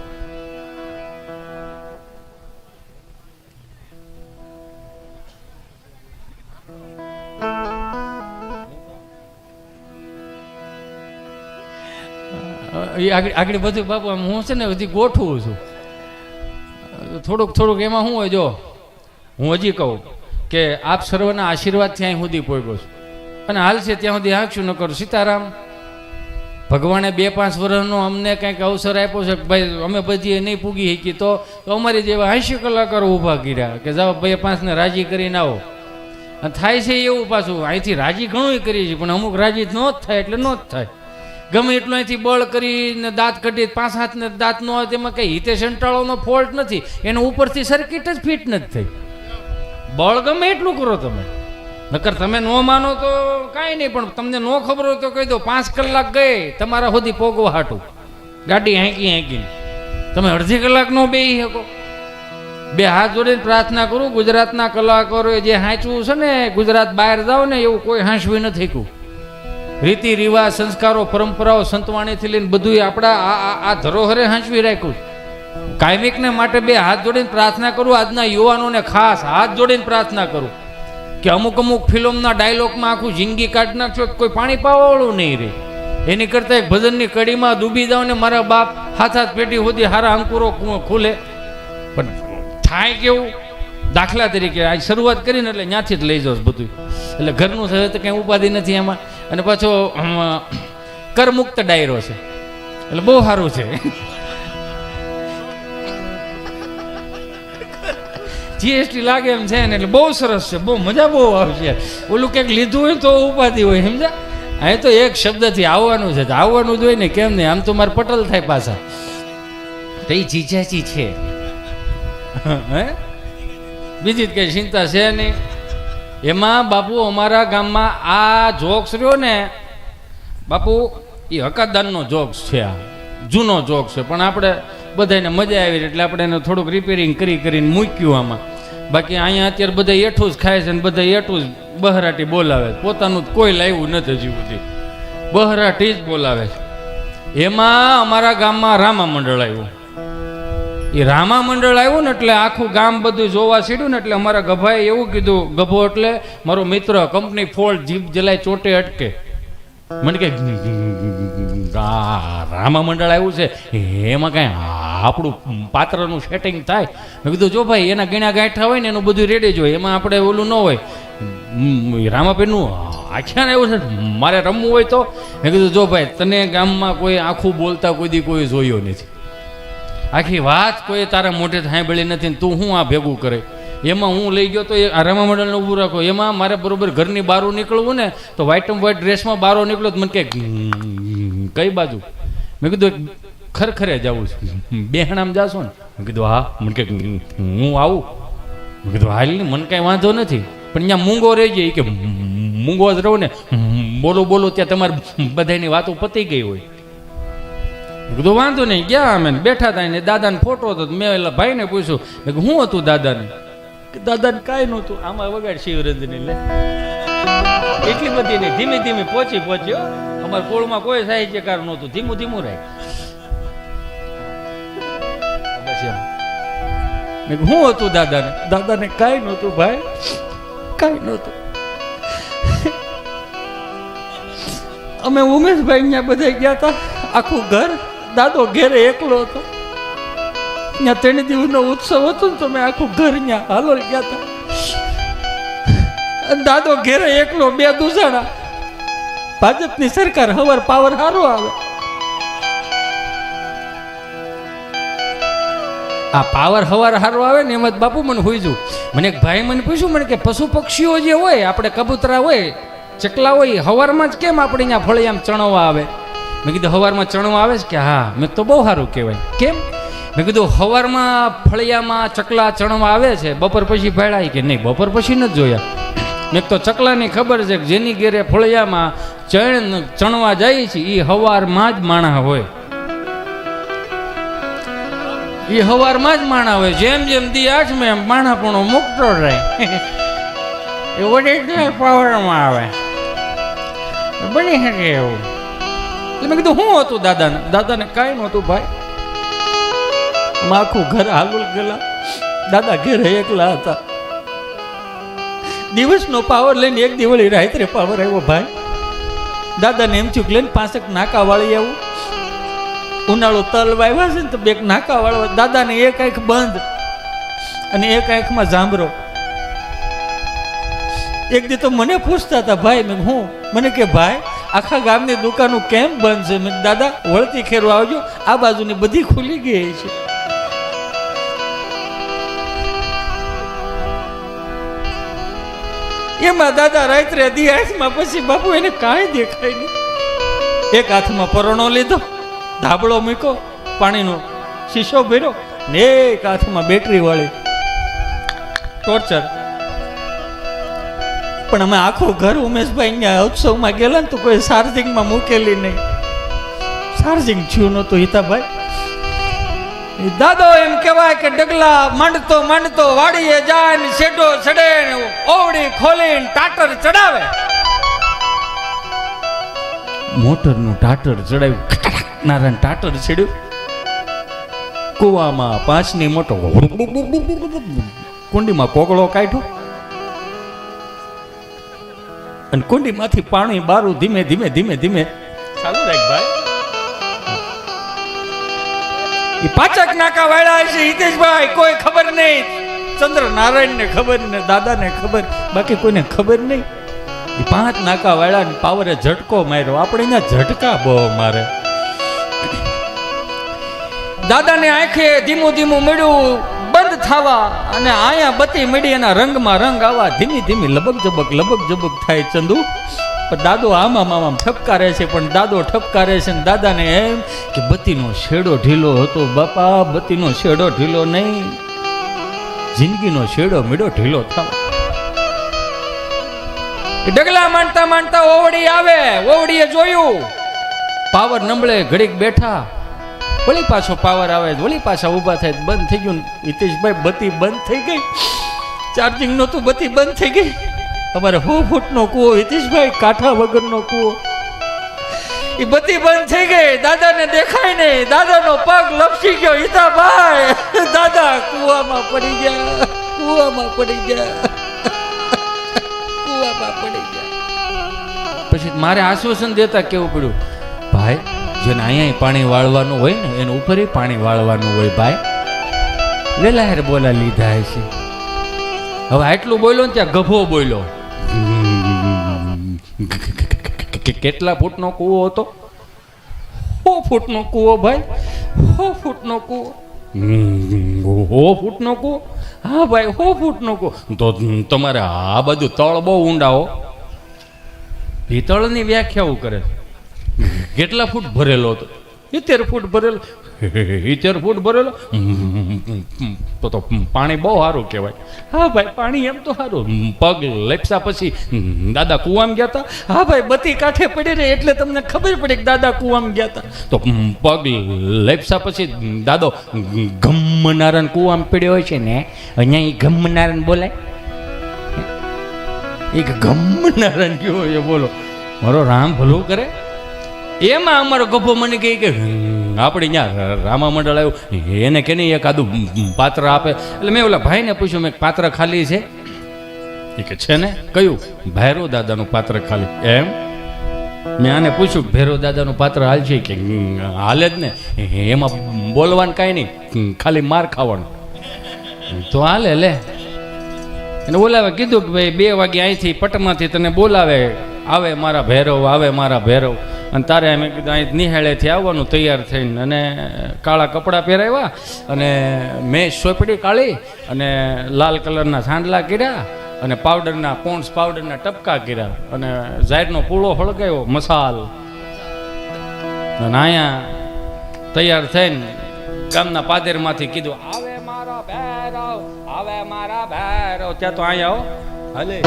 આગળ બધું બાપુ હું છે ને હજી ગોઠવું છું થોડુંક એમાં શું હોય. જો હું હજી કહું કે આપ સર્વના આશીર્વાદથી અહીં સુધી પહોંચ્યો છું, અને હાલ છે ત્યાં સુધી હાંકશું ન કરું. સીતારામ ભગવાને 2-5 વર્ષનો અમને કંઈક અવસર આપ્યો છે કે ભાઈ અમે બધી નહીં પૂગી શકી, તો અમારી જેવા 80 કલાકારો ઊભા કર્યા કે જાઓ 2-5 ને રાજી કરીને આવો. અને થાય છે એવું પાછું, અહીંથી રાજી ઘણું કરીએ છીએ પણ અમુક રાજી ન જ થાય એટલે ન જ થાય. ગમે એટલું અહીંથી બળ કરીને દાંત કાઢી 5 હાથને દાંત ન હોય તેમાં કંઈ હિતે સંટાળોનો ફોલ્ટ નથી, એનો ઉપરથી સર્કિટ જ ફિટ નથી થઈ. બળ ગમે એટલું કરો તમે, નકર તમે ન માનો તો કાંઈ નહીં, પણ તમને ન ખબર હોય તો કહી દો 5 કલાક ગઈ તમારા સુધી પોગવા હાટું ગાડી હાંકી તમે અડધી કલાક ન બેસી શકો. 2 હાથ જોડીને પ્રાર્થના કરું, ગુજરાતના કલાકારોએ જે હાંચવું છે ને, ગુજરાત બહાર જાઓ ને એવું કોઈ હાંસવી નથી કહ્યું. રીતિ રિવાજ, સંસ્કારો, પરંપરાઓ, સંતવાણીથી લઈને બધું આપણા આ ધરોહરે હાંચવી રાખ્યું. કાયમિકને માટે 2 હાથ જોડીને પ્રાર્થના કરું. આજના યુવાનોને ખાસ હાથ જોડીને પ્રાર્થના કરું કે અમુક ફિલ્મના ડાયલોગમાં આખું જિંદગી કાઢી નાખશો કોઈ પાણી પાવાવાળું નહીં રહે. એની કરતાં એક ભજનની કડીમાં ડૂબી જાઓ ને મારા બાપ હાથ પેટી સુધી હારા અંકુરો ખુલે. પણ થાય કેવું, દાખલા તરીકે આજ શરૂઆત કરીને એટલે ત્યાંથી જ લઈ જાઉં બધું. એટલે ઘરનું છે તો કંઈ ઉપાધિ નથી એમાં. અને પાછો કરમુક્ત ડાયરો છે એટલે બહુ સારું છે. જીએસટી લાગે એમ છે ને એટલે બહુ સરસ છે, બહુ મજા બહુ આવશે. ઓલું ક્યાંક લીધું હોય તો ઉપાધિ હોય, સમજા? અહીં તો એક શબ્દથી આવવાનું છે, આવવાનું જ હોય ને, કેમ નહીં? આમ તો મારે પટલ થાય પાછા તો એ જીજાજી છે. હે, બીજી જ કઈ ચિંતા છે નહીં. એમાં બાપુ અમારા ગામમાં આ જોક્સ રહ્યો ને બાપુ, એ હકાદાનનો જોક્સ છે, આ જૂનો જોક્સ છે, પણ આપણે બધાને મજા આવી એટલે આપણે એને થોડુંક રિપેરિંગ કરીને મૂક્યું આમાં. બાકી અહીંયા અત્યારે બધા એઠું જ ખાય છે ને બધા એઠું જ બહરાટી બોલાવે છે. પોતાનું કોઈ લાવ્યું નથી હજી સુધી, બહરાટી જ બોલાવે છે. એમાં અમારા ગામમાં રામા મંડળ આવ્યું. એ રામા મંડળ આવ્યું ને એટલે આખું ગામ બધું જોવા સીડ્યું ને એટલે અમારા ગભાએ એવું કીધું, ગભો એટલે મારો મિત્ર, કંપની ફોલ્ટ, જીભ જલાય ચોટે અટકે. મને કે રામા મંડળ આવ્યું છે એમાં કાંઈ આપણું પાત્રનું સેટિંગ થાય? મેં કીધું જો ભાઈ એના ગીણા ગાંઠા હોય ને એનું બધું રેડી જ હોય, એમાં આપણે ઓલું ન હોય. રામાપીરનું આખ્યાન આવ્યું છે મારે રમવું હોય તો. મેં કીધું જો ભાઈ તને ગામમાં કોઈ આખું બોલતા કોઈ દી કોઈ જોયો નથી, આખી વાત કોઈ તારા મોઢે સાંભળી નથી ને તું હું આ ભેગું કરે? એમાં હું લઈ ગયો તો એ રામા મંડળને ઊભું રાખો, એમાં મારે બરોબર ઘરની બહાર નીકળવું ને તો વ્હાઈટ ડ્રેસમાં બહાર નીકળો તો મને કે કઈ બાજુ? મેં કીધું ખરખરે જવું છે. બેહણામાં જાશો ને? મેં કીધું હા. મને કે હું આવું? મેં કીધું હાલ ને, મને કાંઈ વાંધો નથી, પણ અહીંયા મૂંગો રહી જાય કે મૂંગો જ રહું ને, બોલો બોલો ત્યાં તમારે બધાની વાતો પતી ગઈ હોય. મેં કીધું વાંધો નહીં. ગયા અમે બેઠા હતા ને દાદાને ફોટો હતો. મેં એટલે ભાઈને પૂછ્યું, મેં કીધું શું હતું દાદાને? દાદાને કાંઈ નહોતું, આમાં વગાડ શિવરંજની લે. એટલી બધી નહીં, ધીમે ધીમે પહોંચ્યો. અમારા કોળમાં કોઈ સાહિત્યકાર નહોતું, ધીમું ધીમું રહે. બસ એમ. મેં શું હતું દાદાને? દાદાને કાંઈ નહોતું ભાઈ, કાંઈ નહોતું. અમે ઉમેશભાઈ અહીંયા બધા ગયા હતા, આખું ઘર. દાદો ઘેરે એકલો હતો. ત્યાં 3 દિવસનો ઉત્સવ હતો ને, તો મેં આખું ઘર ત્યાં હાલો ગયા હતા. દાદો ઘેરે એકલો, 2 દુજાણા. ભાજપની સરકાર, હવાર પાવર સારો આવે. આ પાવર હવાર સારો આવે ને એમાં બાપુ મને હોઈજું. મને એક ભાઈ મને પૂછ્યું, મને કે પશુ પક્ષીઓ જે હોય, આપણે કબૂતરા હોય, ચકલા હોય, હવારમાં જ કેમ આપણે અહીંયા ફળિયામાં ચણવા આવે? મેં કીધું હવારમાં ચણવા આવે છે કે હા? મેં તો બહુ સારું કહેવાય. કેમ? મેં કીધું હવારમાં ફળિયામાં ચકલા ચણવા આવે છે, બપોર પછી ભાડાય કે નહીં? બપોર પછી નથી જોયા. મેં તો ચકલાની ખબર છે કે જેની ઘેરે ફળિયામાં ચણવા જાય છે એ હવારમાં જ માણા હોય. એ હવારમાં જ માણા હોય. જેમ જેમ દી આઠમે એમ માણાપણો મુકતો રહે. એ ઓરિજિનલ પાવરમાં આવે, બની શકે એવું. એટલે મેં કીધું શું હતું દાદાને? દાદાને કાંઈ નહોતું ભાઈ. આખું ઘર હાલુલ ગયેલા. દાદા ઘેરે એકલા હતા. દિવસનો પાવર લઈને એક દિવસ રાત્રે પાવર આવ્યો ભાઈ. દાદાને એમ થયું લઈને 5 નાકા વાળી આવું. ઉનાળો તલ વાવ્યા છે ને, તો 2 નાકા વાળવા. દાદાને એક આંખ બંધ અને એક આંખમાં જાંબરો. એક દી તો મને પૂછતા હતા ભાઈ, મેં હું? મને કે ભાઈ આખા ગામની દુકાનો કેમ બંધ છે? મેં દાદા વળતી ખેરું આવજો, આ બાજુની બધી ખુલી ગઈ છે. એમાં દાદા રાત્રે દી હાથમાં, પછી બાપુ એને કાંઈ દેખાય નહીં. એક હાથમાં પરોણો લીધો, ધાબળો મૂક્યો, પાણીનો શીશો ભર્યો ને એક હાથમાં બેટરી વાળી ટોર્ચર. પણ અમે આખું ઘર ઉમેશભાઈ અહીંયા ઉત્સવમાં ગયેલા ને, તો કોઈ ચાર્જિંગમાં મૂકેલી નહીં. ચાર્જિંગ થયું નહોતું હિતાભાઈ. દાદો એમ કહેવાય કે ડગલા માંડતો માંડતો વાડીએ જાય ને શેડો ચડે ને ઓવડી ખોલીને ટાટર ચડાવે. મોટરનું ટાટર ચડાવ્યું, નારાયણ ટાટર ચડ્યું. કુવામાં 5ની મોટો કુંડીમાં કોગળો કાઢ્યો અને કુંડીમાંથી પાણી બારું ધીમે ધીમે ધીમે ધીમે ચાલુ રાખ ભાઈ. એ 5 નાકા વાળા છે હિતેશભાઈ, કોઈ ખબર નહીં. ચંદ્ર નારાયણ ને ખબર ને દાદાને ખબર, બાકી કોઈને ખબર નહીં. એ 5 નાકા વાળા ને પાવરે ઝટકો માર્યો. આપણે અહીંયા ઝટકા બહુ મારે. દાદાને આંખે ધીમું ધીમું મળ્યું બંધ થવા, અને આયા બત્તી મળી એના રંગમાં રંગ આવવા. ધીમી ધીમી લબક જબક થાય ચંદુ. પણ દાદો આમાં ઠપકારે છે. પણ દાદો ઠપકારે છે ને દાદાને એમ કે બત્તીનો શેડો ઢીલો હતો બાપા, બત્તીનો શેડો ઢીલો નહીં, જિંદગીનો શેડો મીડો ઢીલો થવા. ડગલા માંડતા માંડતા ઓવડી આવે. ઓવડીએ જોયું પાવર નંબળે. ઘડીક બેઠા, વળી પાછો પાવર આવે, વળી પાછા ઊભા થાય. બંધ થઈ ગયું. હિતેશભાઈ બત્તી બંધ થઈ ગઈ. ચાર્જિંગ નહોતું, બત્તી બંધ થઈ ગઈ. અમારે 100 ફૂટનો કૂવો હિતેશભાઈ, કાંઠા વગરનો કૂવો. એ બત્તી બંધ થઈ ગઈ. દાદાને દેખાય નહીં. દાદાનો પગ લપસી ગયો. હિતાભાઈ, દાદા કૂવામાં પડી ગયા, કૂવામાં પડી ગયા, કૂવામાં પડી ગયા. પછી મારે આશ્વાસન દેતા કેવું પડ્યું, ભાઈ જેને અહીંયા પાણી વાળવાનું હોય ને, એને ઉપર પાણી વાળવાનું હોય ભાઈ. વેલાહેર બોલા લીધા છે. હવે આટલું બોલ્યો ને ત્યાં ગભો બોલ્યો. કેટલા ફૂટનો કૂવો હતો? 100 ફૂટનો કૂવો ભાઈ, 100 ફૂટનો કૂવો. 100 ફૂટનો કૂવો. હા ભાઈ 100 ફૂટનો કૂવો. તો તમારે આ બધું તળ બહુ ઊંડા હો. એ તળની વ્યાખ્યાઓ કરે છે. કેટલા ફૂટ ભરેલો હતો? 70 ફૂટ ભરેલો. 70 ફૂટ ભરેલો તો પાણી બહુ સારું કહેવાય. હા ભાઈ પાણી એમ તો સારું. પગ લપસા પછી દાદા કૂવામાં ગયા હતા. હા ભાઈ બધી કાંઠે પડી રહે એટલે તમને ખબર પડી કે દાદા કૂવામાં ગયા હતા. તો પગ લપસા પછી દાદો ગમનારાયણ કૂવામાં પડ્યો હોય છે ને, અહીંયા એ ગમનારાયણ બોલાય. એક ગમનારાયણ કયો હોય બોલો. મારો રામ ભલું કરે. એમાં અમારો ગભો મને કહે કે આપણે ત્યાં રામા મંડળ આવ્યું એને કે નહીં એકાદું પાત્ર આપે. એટલે મેં ઓલા ભાઈને પૂછ્યું, મેં પાત્ર ખાલી છે? એ કે છે ને. કયું? ભૈરવ દાદાનું પાત્ર ખાલી. એમ? મેં આને પૂછ્યું ભૈરવ દાદાનું પાત્ર હાલ છે? કે હાલે જ ને, એમાં બોલવાનું કાંઈ નહીં, ખાલી માર ખાવાનું. તો હાલે લે. એને બોલાવે, કીધું કે ભાઈ 2 વાગે અહીંથી પટમાંથી તને બોલાવે, આવે મારા ભૈરવ, આવે મારા ભૈરવ. અને તારે મેં કીધું અહીં નિહાળેથી આવવાનું તૈયાર થઈને. અને કાળા કપડાં પહેરાવ્યા અને મેં સોપડી કાઢી અને લાલ કલરના સાંડલા કર્યા અને પાવડરના પોન્ડ્સ પાવડરના ટપકા કર્યા અને ઝાડનો પૂળો હળગાવ્યો મસાલ. અને અહીંયા તૈયાર થઈને ગામના પાદરમાંથી કીધું આવે મારા ભૈરવ, આવે મારા ભૈરવ. ત્યાં તો અહીંયા આવો હાલે.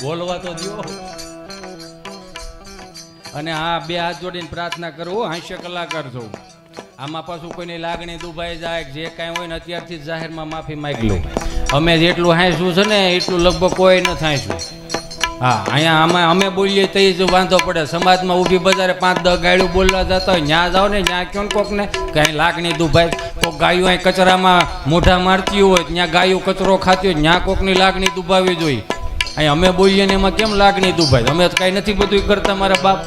બોલવા તો દો. અને આ 2 હાથ જોડીને પ્રાર્થના કરવું, હાસ્ય કલાકાર છું. આમાં પાછું કોઈની લાગણી દુભાઈ જાય, જે કાંઈ હોય ને અત્યારથી જ જાહેરમાં માફી માંગી લો. અમે જેટલું હાંસવું છે ને એટલું લગભગ કોઈ ન હાંસવું. હા, અહીંયા આમાં અમે બોલીએ તો જ વાંધો પડે. સમાજમાં ઊભી બજારે 5-10 ગાયું બોલવા જતા હોય, ત્યાં જાઓ ને ત્યાં ક્યાં કોકને કાંઈ લાગણી દુભાઈ. કોક ગાયું અહીં કચરામાં મોઢા મારતી હોય, ત્યાં ગાયું કચરો ખાતી હોય, ત્યાં કોકની લાગણી દુભાવી જોઈએ. અહીં અમે બોલીએ ને એમાં કેમ લાગણી દુભાઈ? અમે તો કાંઈ નથી બધું કરતા મારા બાપ.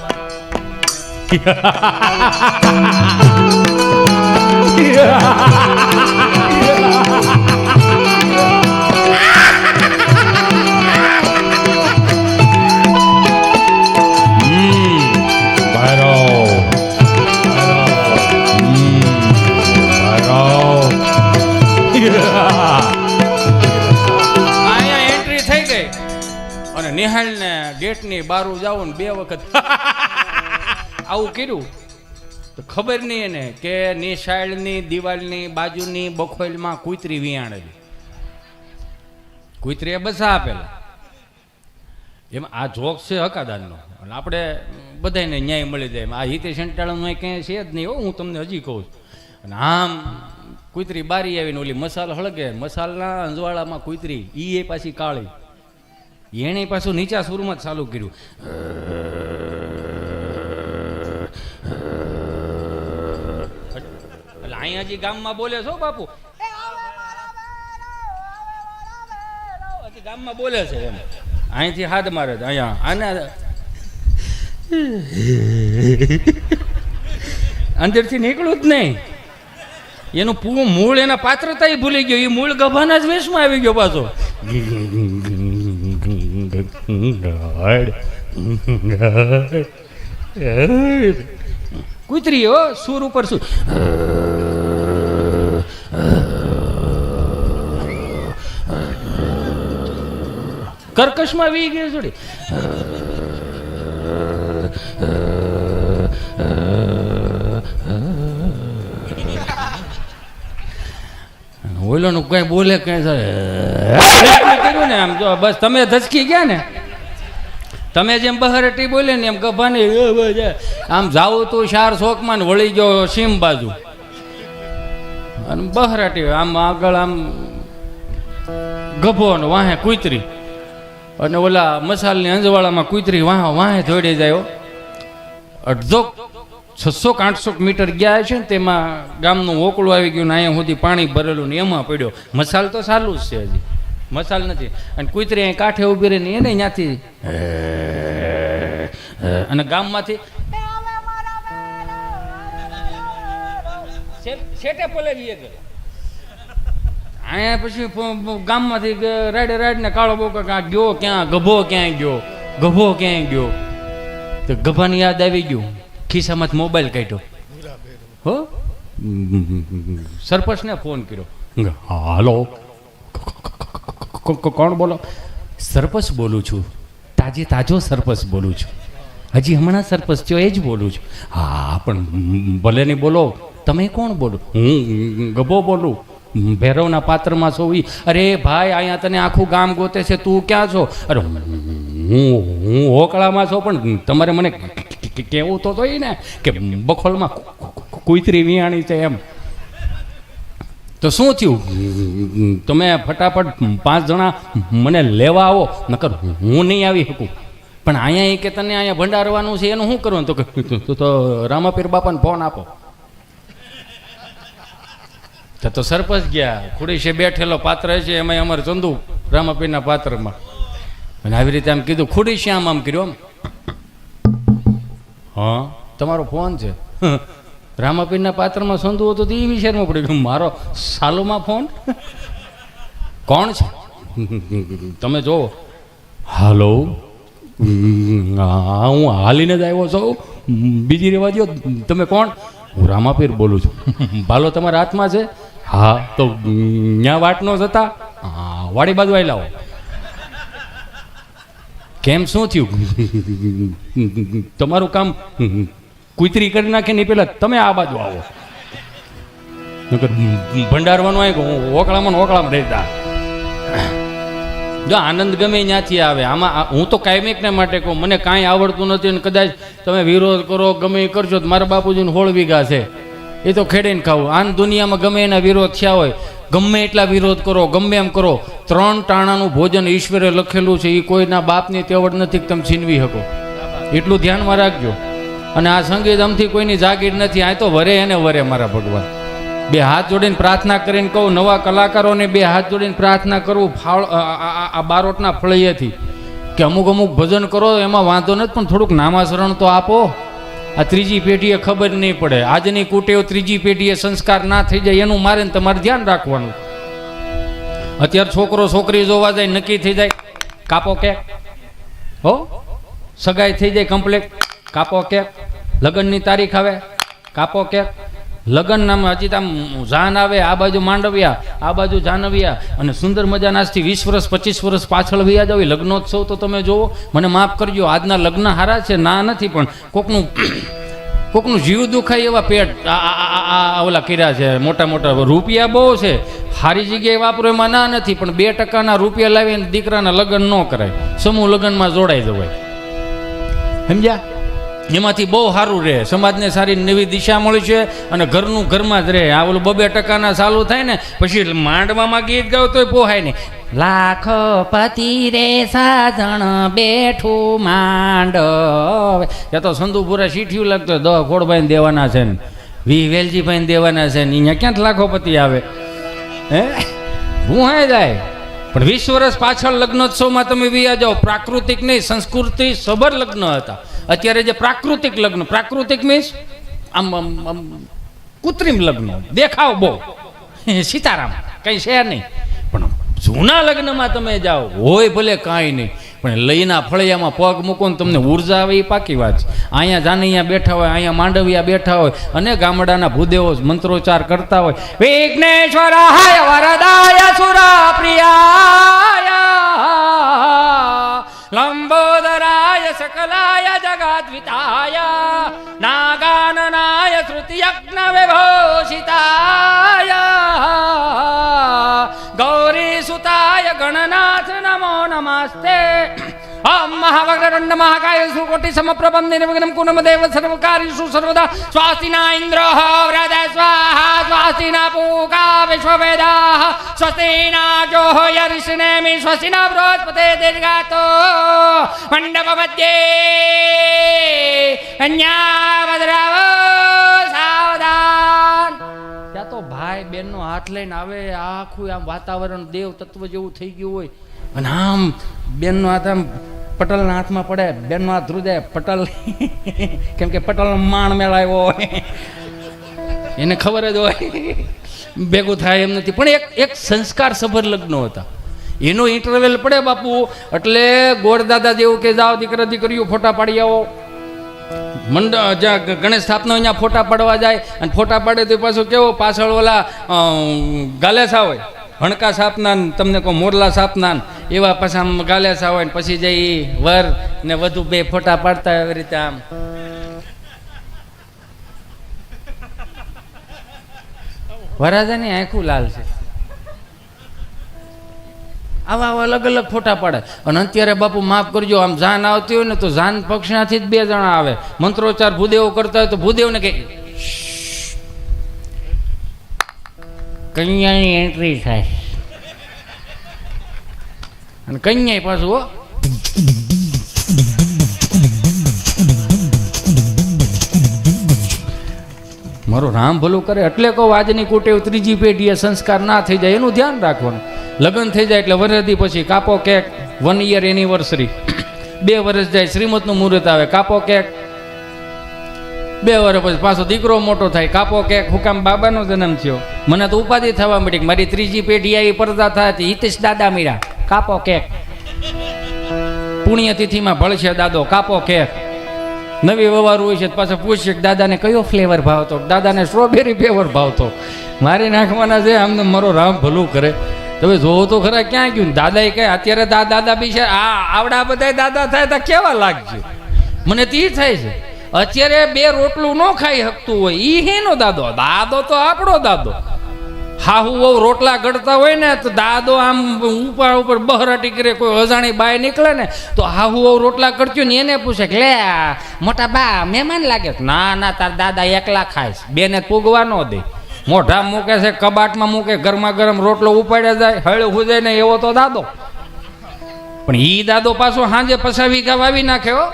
નિહાળ ને ગેટ ની બારું જાવ ને 2 વખત આવું કર્યું તો ખબર નહીં એને કે નિશાળની દિવાલની બાજુની બખોલમાં કૂતરી વિયાણેલી. કૂતરીએ બસા આપેલા. એમાં આ જોક છે હકાદાનનો. અને આપણે બધાને ન્યાય મળી જાય. આ હિતે સેન્ટાળાનું ક્યાંય છે જ નહીં હો, હું તમને હજી કહું છું. અને આમ કૂતરી બારી આવીને ઓલી મસાલ હળગે, મસાલના અંજવાળામાં કૂતરી એ પાછી કાળી. એણે પાછું નીચા સુરમાં જ ચાલુ કર્યું. એટલે અહીંયા હજી ગામમાં બોલે છો બાપુ, હજી ગામમાં બોલે છે એમ. અહીંથી હાથ મારે છે અહીંયા. આને અંદરથી નીકળું જ નહીં. એનું મૂળ એના પાત્રતા ભૂલી ગયો. એ મૂળ ગભાના જ વેશમાં આવી ગયો પાછો. કૂતરી હો, સુર ઉપર સુર. કર્કશમાં વી ગઈ જોડી. ઓલોનું કઈ બોલે કઈ કર્યું ને આમ જો બસ તમે ધચકી ગયા ને. તમે જેમ બહારટી બોલે ને એમ ગભાને આમ જાવું તું 4 ચોકમાં વળી ગયો સીમ બાજુ. અને બહારટી આમ આગળ આમ ગભો ને વાહે કૂતરી. અને ઓલા મસાલની અંજવાળામાં કૂતરી વાહે દોડી જાય. અડધો 600 કે 800 મીટર ગયા છે ને તેમાં ગામનું ઓકળું આવી ગયું ને અહીંયા સુધી પાણી ભરેલું ને એમાં પડ્યો. મસાલ તો ચાલુ જ છે, હજી મસાલ નથી. અને કૂતરી અહીં કાંઠે ઊભી રહીને એને ત્યાંથી અને ગામમાંથી શેટે પલળીએ ગયો. અહીંયા પછી ગામમાંથી રાડે ને કાળો બોકો ગયો, ક્યાં ગભો ક્યાંય ગયો, ગભો ક્યાંય ગયો. તો ગભાની યાદ આવી ગયું, ખિસ્સામાંથી મોબાઈલ કાઢ્યો. હો સરપંચને ફોન કર્યો. હાલો, કોણ બોલો? સરપંચ બોલું છું, તાજો સરપંચ બોલું છું, હજી હમણાં સરપંચ થયો એ જ બોલું છું. હા પણ ભલે નહીં બોલો, તમે કોણ બોલો? હું ગભો બોલું, ભૈરવના પાત્રમાં છો. અરે ભાઈ, અહીંયા તને આખું ગામ ગોતે છે, તું ક્યાં છો? અરે હું હોકળામાં છો, પણ તમારે મને કેવું તો એ ને કે બખોલમાં કુતરી વિયાણી છે એમ. તો શું થયું? તમે ફટાફટ 5 જણા મને લેવા આવો, નકર હું નહીં આવી શકું. પણ અહીંયા એ કે તને અહીંયા ભંડારવાનું છે, એનું શું કરવાનું? તો રામાપીર બાપાને ફોન આપો. તો સરપંચ ગયા, ખુડીશે બેઠેલો પાત્ર છે, એમાં અમારે ચંદુ રામાપીરના પાત્રમાં. અને આવી રીતે આમ કીધું, ખુડીશે આમ કર્યો. હા, તમારો ફોન છે. રામાપીરના પાત્રમાં સંધુ હતો તો એ વિચારમાં પડી ગયું, મારો સાલુમાં ફોન કોણ છે? તમે જોવો. હાલો, હા હું હાલીને જ આવ્યો છું, બીજી રેવા દો. તમે કોણ? હું રામાપીર બોલું છું. ભાલો તમારા હાથમાં છે? હા, તો ત્યાં વાટ નો જતા, હા વાડી બાજુ આવી લાવો. કેમ, શું થયું? તમારું કામ કુતરી કરી નાખે ને પેલા તમે આ બાજુ આવો. ભંડારવાનું હોય, ઓકળામાં રહેતા. જો આનંદ ગમે ત્યાંથી આવે. આમાં હું તો કાયમિકને માટે કહું, મને કાંઈ આવડતું નથી અને કદાચ તમે વિરોધ કરો ગમે એ કરજો તો મારા બાપુજીને 16 વીઘા છે, એ તો ખેડીને ખાવું. આન દુનિયામાં ગમે એના વિરોધ થયા હોય, ગમે એટલા વિરોધ કરો, ગમે એમ કરો, 3 ટાણાનું ભોજન ઈશ્વરે લખેલું છે, એ કોઈના બાપની તેવડ નથી કે તમે છીનવી શકો. એટલું ધ્યાનમાં રાખજો. અને આ સંગીત અમથી કોઈની જાગીર નથી, આ તો વરે એને વરે મારા ભગવાન. 2 હાથ જોડીને પ્રાર્થના કરીને કહું, નવા કલાકારોને 2 હાથ જોડીને પ્રાર્થના કરવું આ બારોટના ફળિયેથી કે અમુક ભજન કરો એમાં વાંધો નથી, પણ થોડુંક નામાસરણ તો આપો. આ 3જી પેઢીએ ખબર નહીં પડે. આજની કુટેવ 3જી પેઢીએ સંસ્કાર ના થઈ જાય એનું મારે ને તમારે ધ્યાન રાખવાનું. અત્યારે છોકરો છોકરી જોવા જાય, નક્કી થઈ જાય, કાપો કેક. હો, સગાઈ થઈ જાય કમ્પ્લીટ, કાપો કેક. લગ્નની તારીખ આવે, કાપો કેક. લગ્ન નામ હજી આમ જાન આવે, આ બાજુ માંડવ્યા, આ બાજુ જાનવ્યા, અને સુંદર મજાના આજથી 20 વર્ષ 25 વર્ષ પાછળ વયા જાવ. લગ્નોત્સવ તો તમે જોવો. મને માફ કરજો, આજના લગ્ન હારા છે ના નથી, પણ કોકનું જીવ દુખાય એવા પેટ ઓલા કર્યા છે. મોટા રૂપિયા બહુ છે, સારી જગ્યાએ વાપરો એમાં ના નથી, પણ 2% રૂપિયા લાવીને દીકરાના લગ્ન ન કરાય, સમૂહ લગ્નમાં જોડાઈ જવાય. સમજ્યા? એમાંથી બહુ સારું રહે, સમાજને સારી નવી દિશા મળી છે, અને ઘરનું ઘરમાં જ રહે. આ ઓલું 2% ચાલુ થાય ને પછી માંડવામાં ગીત ગાવ તોય પોહાય નહીં. લાખપતિ રે સાધણ બેઠું માંડવ. યા તો સંધુપુરા શીઠ્યું લાગતો 10 ખોડભાઈ દેવાના છે ને 20 વેલજીભાઈ દેવાના છે ને, અહીંયા ક્યાંથી લાખોપતિ આવે? હે, હું હે જાય. પણ 20 વર્ષ પાછળ લગ્નોત્સવમાં તમે વિયા જાઓ, પ્રાકૃતિક નહીં સંસ્કૃતિ સબર લગ્ન હતા. અત્યારે જે પ્રાકૃતિક લગ્ન, પ્રાકૃતિક મીન્સ આમ કૃત્રિમ લગ્ન, દેખાવ બહુ, સીતારામ કઈ છે નહીં. પણ જૂના લગ્નમાં તમે જાઓ, હોય ભલે કાંઈ નહીં, પણ લઈના ફળિયામાં પગ મૂકો ને તમને ઉર્જા આવે, એ પાકી વાત છે. અહીંયા જાનૈયા બેઠા હોય, અહીંયા માંડવિયા બેઠા હોય, અને ગામડાના ભૂદેવો મંત્રોચ્ચાર કરતા હોય. વિઘ્નેશ્વરાય વરદાય સુરપ્રિયાય લંબોદરાય સકલાય જગદ્વિતાય નાગાનનાય શ્રુતિયજ્ઞ વિભૂષિતાય ગૌરી સુતાય ગણનાથ નમો નમસ્તે. ઓમ મહાવક્રતુંડ મહાકાય સુકોટિ સમપ્રભં નિર્વિઘ્नं કુરુ દેવ સર્વકાર્યેષુ સર્વદા. સ્વાસ્તિના ઇન્દ્રો વૃધ્ય સ્વાહા સ્વાસ્તિના પૂકા વિશ્વવેદાઃ સ્વસ્તિના જોહયર્ષિનેમિ સ્વસ્તિના બૃહસ્પતે દીર્ઘાતો મંડપ મધ્યે અન્યા વદ્રાવો તો ભાઈ બેનનો હાથ લઈને આવે, આખું આમ વાતાવરણ દેવ તત્વ જેવું થઈ ગયું હોય, અને આમ બેનનો હાથ આમ પટલના હાથમાં પડે, બેનનો હાથ ધ્રુજે પટલ કેમ કે પટલનો માણ મેળાવ્યો હોય, એને ખબર જ હોય ભેગું થાય એમ નથી. પણ એક સંસ્કાર સભર લગ્ન હતા. એનો ઇન્ટરવેલ પડે બાપુ એટલે ગોળદાદા જેવું કે જાઓ દીકરા દીકરીઓ ફોટા પાડી આવો. જ્યાં ગણેશ સ્થાપના અહીંયા ફોટા પાડવા જાય, અને ફોટા પાડે તો પાછું કેવો પાછળ ઓલા ગાલેસા હોય, હણકા સાપના, તમને કહો મોરલા સાપના, એવા પાછા આમ ગાલેસા હોય, ને પછી જઈ વર ને વધુ બે ફોટા પાડતા એવી રીતે આમ. વરાજાની આંખું લાલ છે. આવા અલગ અલગ ફોટા પાડે. અને અત્યારે બાપુ માફ કરજો, આમ જાન આવતી હોય ને તો જાન પક્ષનાથી જ 2 જણા આવે, મંત્રોચ્ચાર ભૂદેવો કરતા હોય તો ભૂદેવને કે કન્યાની એન્ટ્રી થાય, અને કન્યા પાછું હો મારું રામ ભલું કરે. એટલે કહું આજની કુટેવ ત્રીજી પેઢીએ સંસ્કાર ના થઈ જાય એનું ધ્યાન રાખવાનું. લગ્ન થઈ જાય એટલે વરદી પછી કાપો કેક, 1 year એનિવર્સરી, 2 વર્ષ જાય શ્રીમતનું મુહૂર્ત આવે, કાપો કેક, 2 વર્ષ પછી પાછો દીકરો મોટો થાય, કાપો કેક. હુકામ બાબાનો જન્મ થયો, મને તો ઉપાધિ થવા માંડી, મારી ત્રીજી પેઢી આવી પડદા થાય, હિતેશ દાદા મીરા, કાપો કેક. પુણ્યતિથિમાં ભળશે દાદો, કાપો કેક. નવી વવારું હોય છે પાછા પૂછશે કે દાદાને કયો ફ્લેવર ભાવતો, દાદાને સ્ટ્રોબેરી ફ્લેવર ભાવતો. મારી નાખવાના છે આમને. મારો રામ ભલું કરે. તમે જોવો તો ખરા ક્યાં ગયું દાદા એ કઈ. અત્યારે દાદા બી છે, આવડા બધા દાદા થાય તો કેવા લાગશે. મને તો ઈ થાય છે અત્યારે 2 રોટલું ન ખાઈ શકતું હોય ઈ હેનો દાદો. દાદો તો આપણો દાદો. હાહુ બહુ રોટલા ગળતા હોય ને તો દાદો આમ ઉપર બહરાટી કરે. કોઈ અજાણી બાય નીકળે ને તો હાહુ બહુ રોટલા કરતી ને એને પૂછે કે લે મોટા બા મહેમાન લાગે. ના ના, તાર દાદા એકલા ખાય, બેને પૂગવા ન દે. મોઢા મૂકે છે, કબાટમાં મૂકે, ગરમા ગરમ રોટલો ઉપાડ્યા જાય, હળ્યો હુજાય ને એવો તો દાદો. પણ ઈ દાદો પાછો સાંજે 50 વીઘા વાવી નાખે હો.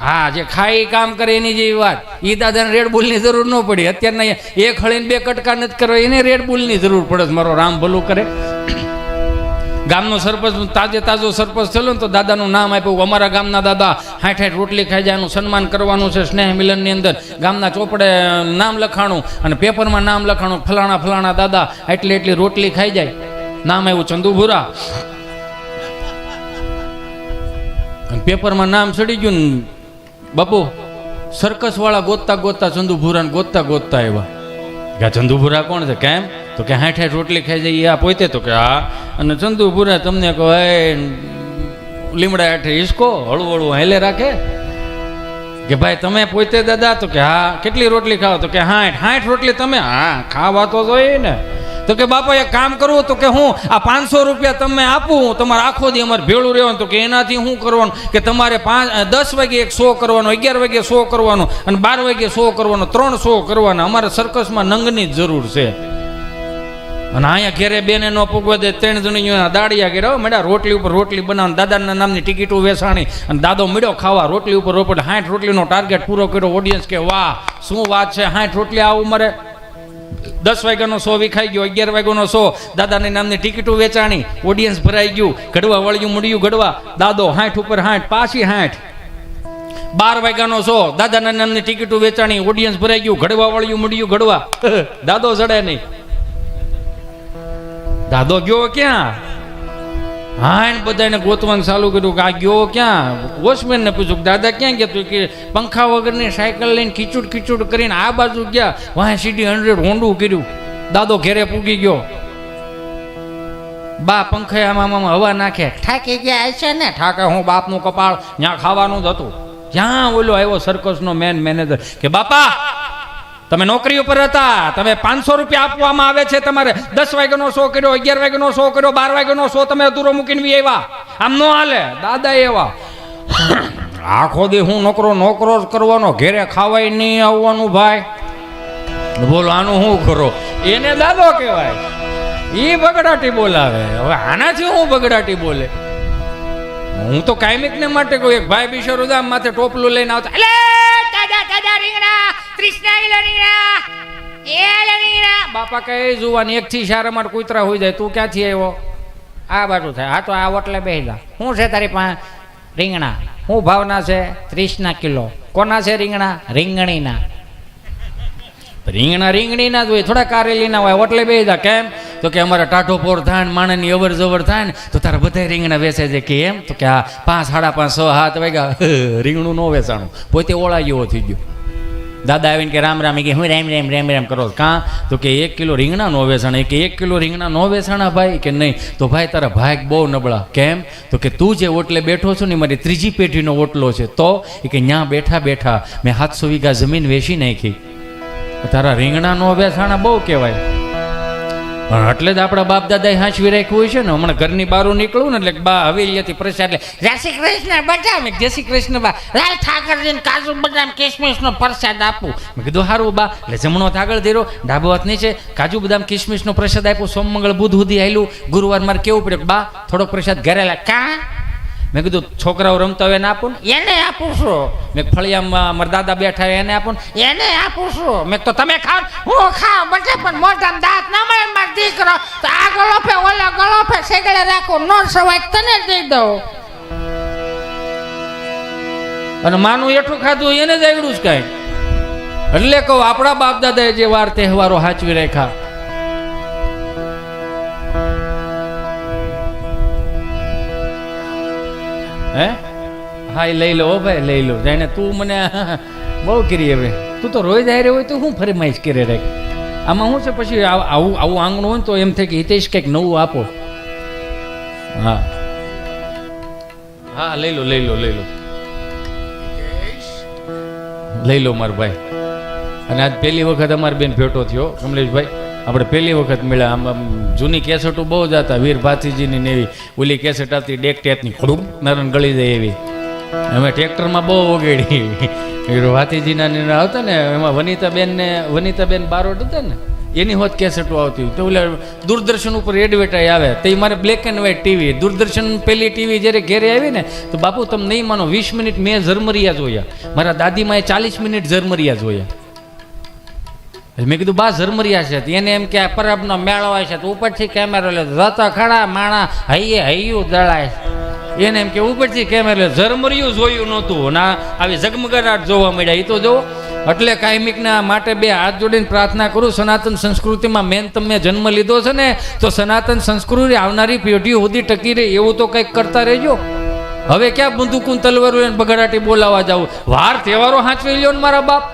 હા, જે ખાઈ કામ કરે એની જેવી વાત. ઈ દાદાને રેડબુલની જરૂર ન પડી. અત્યારના 1 હળીને 2 કટકા નથી કરવા, એને રેડબુલની જરૂર પડે. મારો રામ ભલું કરે. ગામનો સરપંચ તાજો સરપંચ થયેલો ને તો દાદાનું નામ આપ્યું. અમારા ગામના દાદા 60 રોટલી ખાઈ જાય, એનું સન્માન કરવાનું છે. સ્નેહ મિલનની અંદર ગામના ચોપડે નામ લખાણું અને પેપરમાં નામ લખાણું, ફલાણા દાદા એટલી રોટલી ખાઈ જાય. નામ આવ્યું ચંદુભુરા. અને પેપરમાં નામ ચડી ગયું ને બાપુ સર્કસ વાળા ગોતતા ચંદુભુરાને ગોતતા આવ્યા કે ચંદુભુરા કોણ છે? કેમ? તો કે 60 રોટલી ખાઈ જાય આ પોતે. તો કે હા. અને ચંદુભુરા તમને કહો લીમડા હેઠે હિસકો હળવું હેલે રાખે કે ભાઈ તમે પોતે દાદા? તો કે હા. કેટલી રોટલી ખાઓ? તો કે 60 રોટલી તમે? હા, ખાવા તો જોઈએ ને. તો કે બાપા એક કામ કરવું. તો કે હું આ 500 રૂપિયા તમે આપું, તમારે આખો દી અમારે ભેળું રહેવાનું. તો કે એનાથી શું કરવાનું કે તમારે 10 વાગે એક શો કરવાનો, 11 વાગે શો કરવાનો, અને 12 વાગે શો કરવાનો, 3 શો કરવાના. અમારે સર્કસમાં નંગની જ જરૂર છે. અને અહીંયા ઘેરે બેને ન પૂગવા દે, 3 જણીઓના દાડિયા કર્યા મેળા. રોટલી ઉપર રોટલી બનાવવાની, દાદાના નામની ટિકિટો વેચાણી, અને દાદો મળ્યો ખાવા. રોટલી ઉપર રોટલી, 60 રોટલીનો ટાર્ગેટ પૂરો કર્યો. ઓડિયન્સ કે વાહ શું વાત છે, 60 રોટલી આવું મારે. 10 વાગ્યાનો શો વિખાઈ ગયો, 11 વાગ્યાનો શો, દાદાની નામની ટિકિટો વેચાણી, ઓડિયન્સ ભરાઈ ગયું. ઘડવા વળ્યું મળ્યું ઘડવા, દાદો 60 ઉપર 60 પાછી 60. 12 વાગ્યાનો શો, દાદાના નામની ટિકિટો વેચાણી, ઓડિયન્સ ભરાઈ ગયું. ઘડવા વળ્યું મળ્યું ઘડવા, દાદો ચડે નહીં. દાદો ગયો ક્યાં? હા, બધાને ગોતવાનું ચાલુ કર્યું કે આ ગયો ક્યાં. વોચમેન ને પૂછ્યું દાદા ક્યાં ગયા? તો કે પંખા વગરની સાયકલ લઈને ખીચુડ કરીને આ બાજુ ગયા, વાહ સીડી 100 હોંડું કર્યું. દાદો ઘેરે પૂગી ગયો. બા પંખે આમાં હવા નાખે, ઠાકી ગયા છે ને. ઠાકે હું બાપનું કપાળ, ત્યાં ખાવાનું જ હતું. જ્યાં ઓલો આવ્યો સર્કસનો મેનેજર કે બાપા તમે નોકરી ઉપર હતા, તમે 500 રૂપિયા આપવામાં આવે છે. તમારે 10 વાગ્યાનો શો કર્યો, 11 વાગ્યાનો શો કર્યો, 12 વાગ્યાનો શો તમે અધૂરો મૂકીને આવ્યા. આમ નો હાલે. દાદા એવા આખો દી હું નોકરો જ કરવાનો, ઘેરે ખાવાય નહીં આવવાનું. ભાઈ બોલો આનું શું કરો? એને દાદો કહેવાય. ઈ બગડાટી બોલાવે. હવે આનાથી હું બગડાટી બોલે? હું તો કાયમિક ને માટે કહું. એક ભાઈ બિશોરુદામ માથે ટોપલું લઈને આવતા, એ રીંગણા બાપા કઈ જુવાની એક થી શાર અમાર કૂતરા હોઈ જાય તું ક્યાંથી આવ્યો આ બાજુ થાય હા તો આ ઓટલે બેસી જા શું છે તારી પાસે રીંગણા શું ભાવના છે 30 કિલો કોના છે રીંગણા રીંગણીના રીંગણા રીંગણીના જ હોય થોડા કારેલીના હોય ઓટલે બેસી જા કેમ તો કે અમારા ટાઢો પોર થાય ને માણસની અવર જવર થાય ને તો તારા બધા રીંગણા વેચે છે કે એમ તો કે આ 5, 5:30, 6, 7 વાગ્યા રીંગણું ન વેચાણું પોતે ઓળા જેવો થઈ ગયો દાદા આવીને કે રામ રામ કે હું રેમ કરો કાં તો કે 1 કિલો રીંગણા નો વેચાણ કે 1 કિલો રીંગણા નો વેચાણા ભાઈ કે નહીં તો ભાઈ તારા ભાગ બહુ નબળા કેમ તો કે તું જે ઓટલે બેઠો છો ને મારી ત્રીજી પેઢીનો ઓટલો છે તો કે ન્યા બેઠા બેઠા મેં 700 વીઘા જમીન વેચી નાખી તારા રીંગણા નો વેચાણા બહુ કહેવાય પણ એટલે જ આપણા બાપ દાદાએ હાંચવી રાખ્યું હોય છે ને હમણાં ઘરની બહાર નીકળવું ને એટલે બા હવેલીથી પ્રસાદ એટલે જય શ્રી કૃષ્ણ બદામ જય શ્રી કૃષ્ણ બા લાલ ઠાકરજીને કાજુ બદામ કિસમિસનો પ્રસાદ આપું મેં કીધું સારું બા એટલે જમણો આગળ ધીરો ડાબો હાથ નીચે કાજુ બદામ કિસમિસનો પ્રસાદ આપ્યો સોમ મંગળ બુધ સુધી આવેલું ગુરુવાર મારે કેવું પડ્યું બા થોડોક પ્રસાદ ઘરે લા કા મેં કીધું છોકરાઓ રમતા હોય એને આપું ને એને આપું છું મેં ફળિયામાં મારા દાદા બેઠા હોય એને આપું ને એને આપું છું મેં તો તમે ખાવ હું ખાવ બધે પણ મોઢા દાંત ના મળે મારો દીકરો તો આ ગળોફે ઓલા ગળોફે સેગડે રાખો નો સવાય તને દઈ દઉં અને માનું એટલું ખાધું એને જ આવડું જ કાંઈ એટલે કહું આપણા બાપ દાદાએ જે વાર તહેવારો સાચવી રાખ્યા હે હા એ લઈ લો ભાઈ લઈ લો જાણે તું મને બહુ કરી હવે તું તો રોજ આવી હોય તો હું ફરમાઈશ કરે રે આમાં શું છે પછી આવું આંગણું હોય ને તો એમ થાય કે હિતેશ કંઈક નવું આપો હા હા લઈ લો લઈ લો મારો ભાઈ અને આજ પહેલી વખત અમારી બેન ભેટો થયો કમલેશભાઈ આપણે પહેલી વખત મળ્યા આમ જૂની કેસેટો બહુ જ હતા વીર ભાતીજીની ને એવી ઓલી કેસેટ આવતી ડેક ટેપની ખોડું નરણ ગળી જાય એવી અમે ટ્રેક્ટરમાં બહુ વગેડી વીર ભાતીજીના આવતા ને એમાં વનિતાબેન બારોટ હતા ને એની હોત કેસેટો આવતી તો ઓલા દૂરદર્શન ઉપર એડવર્ટાઈઝ આવે તો એ મારે black and white TV Doordarshan પહેલી ટીવી જ્યારે ઘેરે આવી ને તો બાપુ તમે નહીં માનો 20 મિનિટ મેં ઝરમરિયા જોયા મારા દાદીમાએ 40 મિનિટ ઝરમરિયા જોયા મેં કીધું બા ઝરમરિયા છે એને એમ કે પરબનો મેળો હોય છે તો ઉપરથી કેમેરો લે જતા ખડા માણા હૈયું દળાય એને એમ કે ઉપરથી કેમેરો ઝરમરિયું જોયું નહોતું ના આવી ઝગમગાટ જોવા મળ્યા એ તો જો એટલે કાયમિકના માટે બે હાથ જોડીને પ્રાર્થના કરું સનાતન સંસ્કૃતિમાં મેન તમે જન્મ લીધો છે ને તો સનાતન સંસ્કૃતિ આવનારી પેઢીઓ સુધી ટકી રહે એવું તો કંઈક કરતા રહેજો હવે ક્યાં બંદૂકું તલવારો બગડાટી બોલાવા જાવ વાર તહેવારો સાચવી લ્યો ને મારા બાપ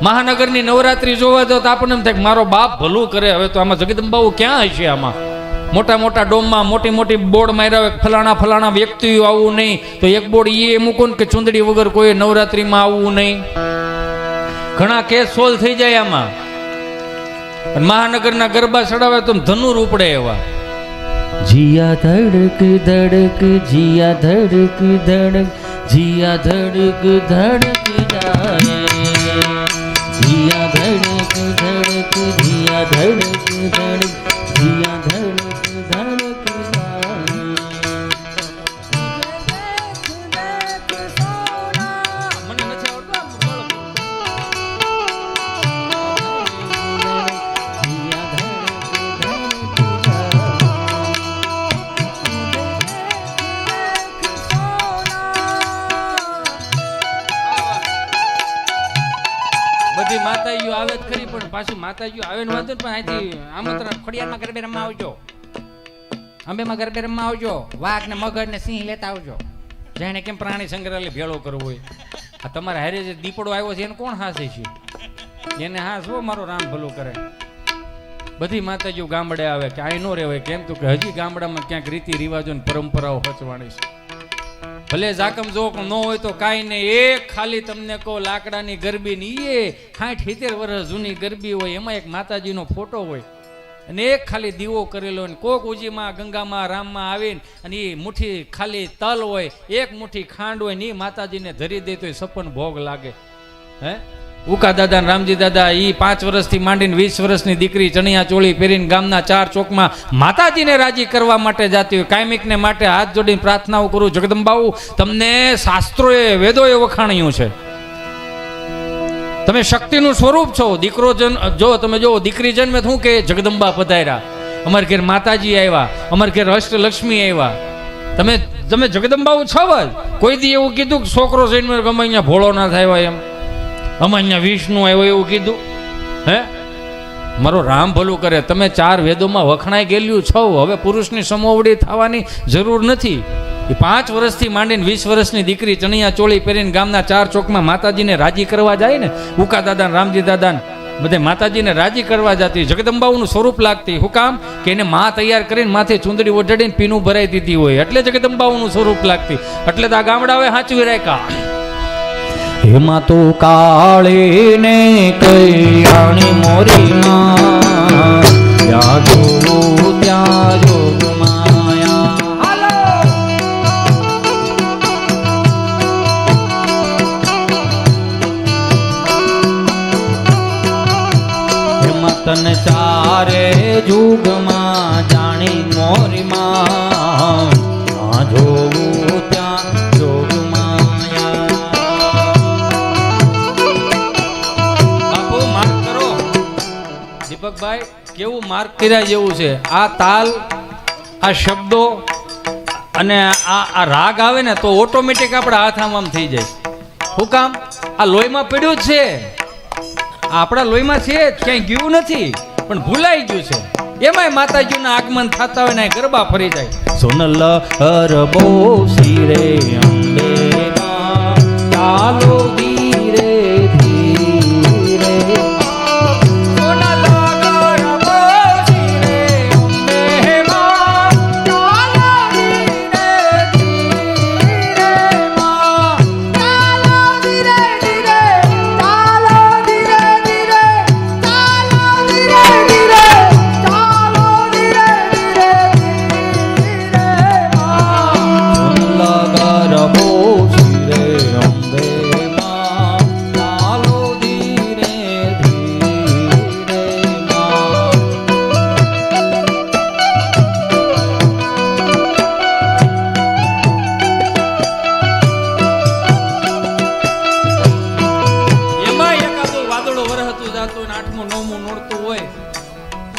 મહાનગરની નવરાત્રી જોવા જાવ તો આપણને એમ થાય મારો બાપ ભલું કરે હવે તો આમાં જગદંબાઓ ક્યાં હશે આમાં મોટા મોટા ડોમમાં મોટી બોર્ડ માર્યા હોય ફલાણા વ્યક્તિઓ આવવું નહીં તો એક બોર્ડ એ મૂકો ને કે ચૂંદડી વગર કોઈ નવરાત્રીમાં આવવું નહીં ઘણા કેસ સોલ્વ થઈ જાય આમાં મહાનગરના ગરબા ચડાવે તો ધનુર ઉપડે એવા જીયા ધડક ધડક જીયા ધડક ધડક જીયા ધડક ધડક જાય જીયા ધડક ધડક જીયા ધડક ધડક જીયા ધડક ધડક મને નથી આવડતું બધી માતાજીઓ આવે જ ખરી પણ પાછું માતાજીઓ આવે ને વાંધો પણ અહીંથી આમંત્રણ ખોડિયારમાં ગરબે રમવા આવજો અંબેમાં ગરબે રમવા આવજો વાઘ ને મગર ને સિંહ લેતા આવજો જાણે કેમ પ્રાણી સંગ્રહાલય ભેળો કરવો હોય આ તમારા હારે જે દીપડો આવ્યો છે એને કોણ હાસે છે એને હાસ હો મારો રામ ભલું કરે બધી માતાજીઓ ગામડે આવે કે અહીં નો રહેવાય કેમ તો કે હજી ગામડામાં ક્યાંક રીતિ રિવાજો ને પરંપરાઓ હચવાણી છે ભલે જાકમ જોક ન હોય તો કાંઈ નહીં એક ખાલી તમને કહો લાકડાની ગરબી ની એ 60-70 વર્ષ જૂની ગરબી હોય એમાં એક માતાજીનો ફોટો હોય અને એક ખાલી દીવો કરેલો ને કોક ઉજીમાં ગંગામાં રામમાં આવીને અને એ મુઠ્ઠી ખાલી તલ હોય એક મુઠ્ઠી ખાંડ હોય ને એ માતાજીને ધરી દે તો એ સપન ભોગ લાગે હે ઉકા દાદા રામજી દાદા ઈ 5 વર્ષથી માંડીને 20 વર્ષની દીકરી ચણિયા ચોળી પહેરીને ગામના 4 ચોકમાં માતાજીને રાજી કરવા માટે જાતી હોય કાયમિકને માટે હાથ જોડીને પ્રાર્થનાઓ કરું જગદંબાઓ તમને શાસ્ત્રોએ વેદોએ વખાણ્યું છે તમે શક્તિનું સ્વરૂપ છો. દીકરો જો તમે જો દીકરી જન્મે શું કે જગદંબા પધાર્યા, અમારે ઘેર માતાજી આવ્યા, અમારે ઘેર અષ્ટલક્ષ્મી આવ્યા. તમે તમે જગદંબાઓ છો જ. કોઈ દી એવું કીધું કે છોકરો જઈને અમે અહીંયા ભોળોનાથ આવ્યા એમ, અમે અહીંયા વિષ્ણુ આવ્યો એવું કીધું? હે, મારો રામ ભલું કરે. તમે 4 વેદોમાં વખણાઈ ગયેલું છો. હવે પુરુષની સમોવડી થવાની જરૂર નથી. એ 5 વર્ષથી માંડીને 20 વર્ષની દીકરી ચણિયા ચોળી પહેરીને ગામના 4 ચોકમાં માતાજીને રાજી કરવા જાય ને, ઉકા દાદા રામજી દાદા બધે માતાજીને રાજી કરવા જતી. જગદંબાઓનું સ્વરૂપ લાગતી. શું કામ? કે એને માં તૈયાર કરીને માથે ચુંદડી ઓઢાડીને પીનું ભરાઈ દીધી હોય એટલે જગદંબાઓનું સ્વરૂપ લાગતી. એટલે તો આ ગામડાઓએ સાચવી રાખ્યા. એમાં તું કાળી ને કૈયાણી મોરી માં, ત્યાં જોવું ત્યાં જોગ માયા. એમાં તને ચારે જુગમાં જાણી મોરી માં, ત્યાં જોવું ત્યાં જોગ દીપકભાઈ. કેવું માર્ક કર્યા જેવું છે આ તાલ, આ શબ્દો અને આ રાગ આવે ને તો ઓટોમેટિક આપણા હાથ આમ થઈ જાય. શું કામ? આ લોહીમાં પડ્યું જ છે, આપણા લોહીમાં છે જ, ક્યાંય ગયું નથી પણ ભૂલાઈ ગયું છે. એમાંય માતાજીના આગમન થતા હોય ને ગરબા ફરી જાય. સોનલ અરબો શિરે અંબે માં, ચાલો ધીરે ધીરે.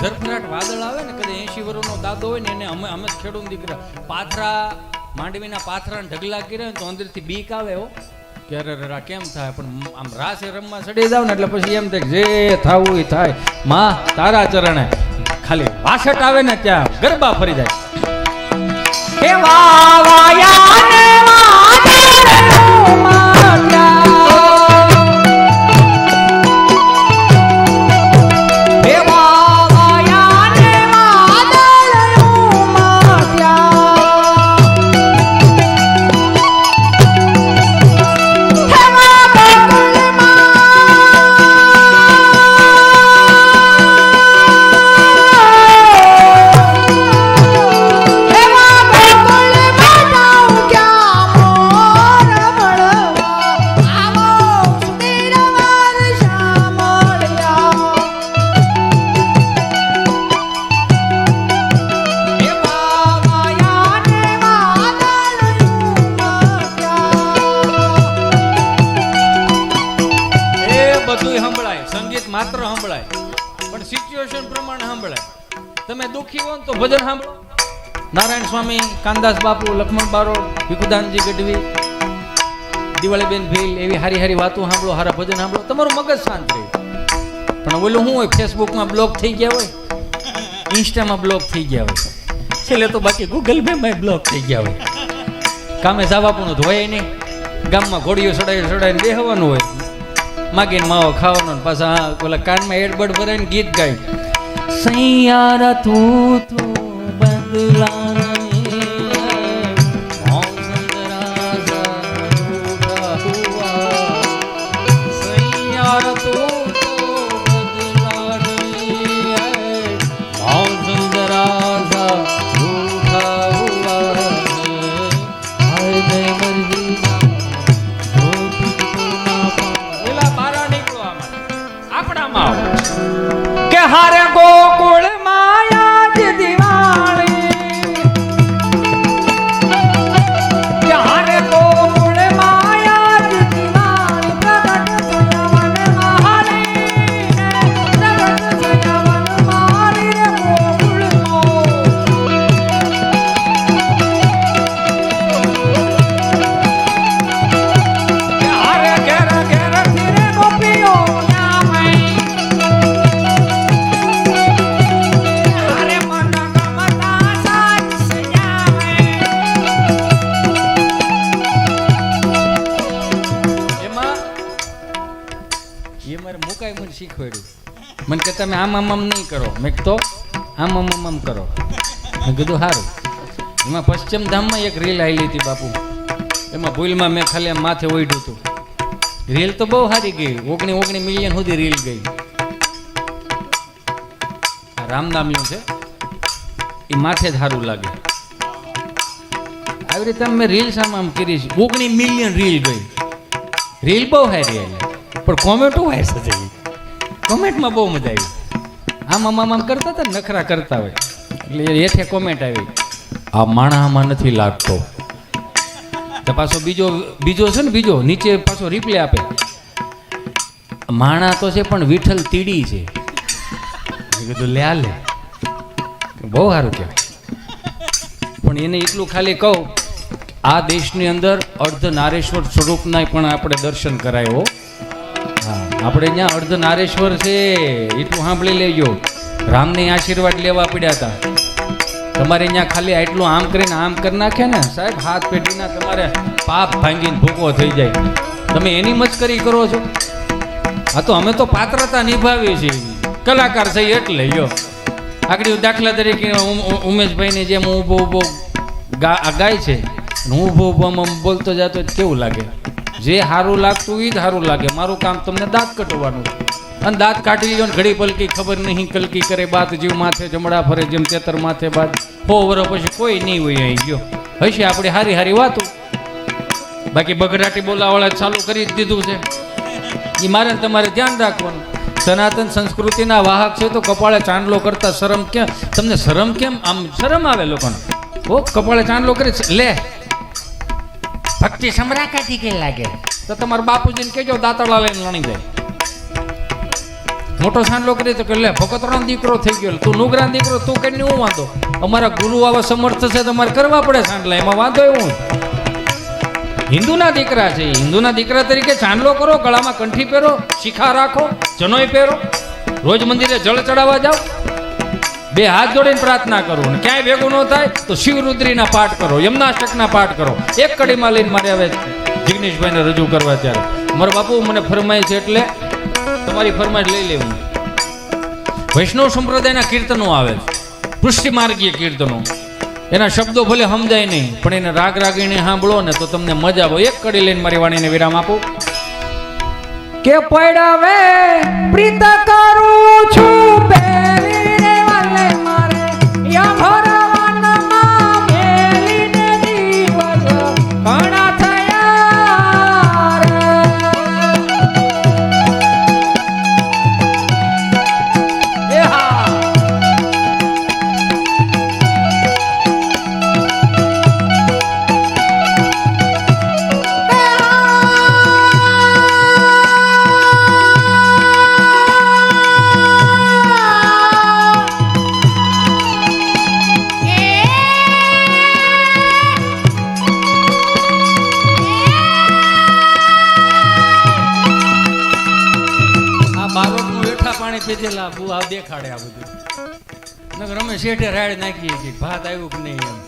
ધરફરાટ વાદળ આવે ને, કદાચ 80 વર્ષનો દાદો હોય ને એને અમે ખેડૂત દીકરા પાથરા માંડવીના પાથરા ઢગલા કર્યા ને તો અંદરથી બીક આવે હો કે અરે કેમ થાય. પણ આમ રાસે રમવા ચડી જાવ ને એટલે પછી એમ થાય જે થવું એ થાય, માં તારા ચરણે. ખાલી વાસટ આવે ને ત્યાં ગરબા ફરી જાય. માત્ર સાંભળાય પણ સિચ્યુએશન પ્રમાણે સાંભળાય. તમે દુખી હો તો ભજન સાંભળો. નારાયણ સ્વામી, કાનદાસ બાપુ, લક્ષ્મણ બારોટ, ભીખુદાનજી ગઢવી, દિવાળીબેન ભીલ, એવી હારી હારી વાતો સાંભળો, હારા ભજન સાંભળો, તમારું મગજ શાંત રહે. પણ ઓલું શું હોય, ફેસબુકમાં બ્લોક થઈ ગયા હોય, ઇન્સ્ટામાં બ્લોક થઈ ગયા હોય, છેલ્લે તો બાકી ગૂગલ પેમાં બ્લોક થઈ ગયા હોય. કામે જવા પણ ધોય નહીં, ગામમાં ઘોડીઓ ચડાવીને બેહવાનું હોય, માગીને માવો ખાવાનો, પાછા ઓલા કાનમાં એડબડ ભરાઈને ગીત ગાય. સૈયારા તું બદલા હારે ગોકુળ માયા દિવાળી શીખવાડ્યું. મને કે તમે આમ આમ આમ નહીં કરો. મેં તો આમ આમ આમ આમ કરો. મેં કીધું સારું. એમાં પશ્ચિમ ધામમાં એક રીલ આવેલી હતી બાપુ. એમાં ભૂલમાં મેં ખાલી આમ માથે ઓઢ્યું હતું. રીલ તો બહુ સારી ગઈ, 19 મિલિયન સુધી રીલ ગઈ. રામનામ્યું છે એ માથે જ સારું લાગે. આવી રીતે મેં રીલ્સ આમ કરી છે. 19 મિલિયન રીલ ગઈ. રીલ બહુ સારી આવી, પણ કોમેન્ટો હોય છે. કોમેન્ટમાં બહુ મજા આવી. આમ આમ આમ કરતા હતા ને, નખરા કરતા હોય એટલે હેઠે કોમેન્ટ આવી, આ માણામાં નથી લાગતો. તો પાછો બીજો છે ને, બીજો નીચે પાછો રિપ્લે આપે, માણા તો છે પણ વિઠ્ઠલ તીડી છે. મેં કીધું લે આ લે, બહુ સારું કહેવાય. પણ એને એટલું ખાલી કહું, આ દેશની અંદર અર્ધનારેશ્વર સ્વરૂપના પણ આપણે દર્શન કરાય હો. હા, આપણે ત્યાં અર્ધનારેશ્વર છે એટલું સાંભળી લેજો. રામને આશીર્વાદ લેવા પડ્યા હતા. તમારે અહીંયા ખાલી આટલું આમ કરીને આમ કરી નાખે ને સાહેબ, હાથ પેઢીના તમારે પાપ ભાંગીને ભૂકો થઈ જાય. તમે એની મસ્કરી કરો છો. હા, તો અમે તો પાત્રતા નિભાવીએ છીએ, કલાકાર છે એટલે યો. આગળ દાખલા તરીકે ઉમેશભાઈની જેમ હું ઊભો ગાય છે, હું ઊભો બોલતો જતો કેવું લાગે? જે સારું લાગતું એ જ સારું લાગે. મારું કામ તમને દાંત કટવાનું, અને દાંત કાઢી લ્યો ને ઘડી પલકી ખબર નહીં કલકી કરે બાત, જીવ માથે જમડા ફરે જેમ તેતર માથે બાદ. 100 વર્ષ પછી કોઈ નહીં હોય અહીં ગયો હશે આપણે હારી હારી વાતો. બાકી બગડાટી બોલાવાળા ચાલુ કરી જ દીધું છે. એ મારે તમારે ધ્યાન રાખવાનું. સનાતન સંસ્કૃતિના વાહક છે તો કપાળે ચાંદલો કરતા શરમ કેમ? તમને શરમ કેમ? આમ શરમ આવે લોકોને. ઓ કપાળે ચાંદલો કરી લે, ભક્તિ સમરાકાથી કે લાગે તો તમારા બાપુજીને કહેજો દાંતડા લઈને લણી જાય. મોટો ચાંદલો કરી તો કે લે ભગતરાનો દીકરો થઈ ગયો, તું નુગરાનો દીકરો, તું કઈ હું વાંધો? અમારા ગુરુ આવા સમર્થ છે, તમારે કરવા પડે ચાંદલા, એમાં વાંધો એવું. હિન્દુના દીકરા છે, હિન્દુના દીકરા તરીકે ચાંદલો કરો, ગળામાં કંઠી પહેરો, શિખા રાખો, જનોય પહેરો, રોજ મંદિરે જળ ચડાવવા જાઓ, 2 હાથ જોડીને પ્રાર્થના કરો. અને ક્યાંય ભેગું ન થાય તો શિવરુદ્રીના પાઠ કરો, યમનાષ્ટકના પાઠ કરો. એક કડીમાં લઈને મારે હવે જિગ્નેશભાઈને રજૂ કરવા ત્યારે મારા બાપુ મને ફરમાય છે એટલે તમારી ફરમાઈશ લઈ લેવું. વૈષ્ણવ સંપ્રદાયના કીર્તનો આવે, પુષ્ટિ માર્ગીય કીર્તનો. એના શબ્દો ભલે સમજાય નહીં, પણ એને રાગ રાગીને સાંભળો ને તો તમને મજા આવે. એક કડી લઈને મારી વાણીને વિરામ આપું. કે પડાવે પ્રીત કરું છું પહેરીને વાલે મારે યા ભરવાનમાં મેલીને દિવસ ઘણા થયા રે. એ હા પીધેલા બુ આ દેખાડે આ બધું. નકર અમે શેઠે રાડ નાખીએ કે ભાત આવ્યું કે નહીં એમ.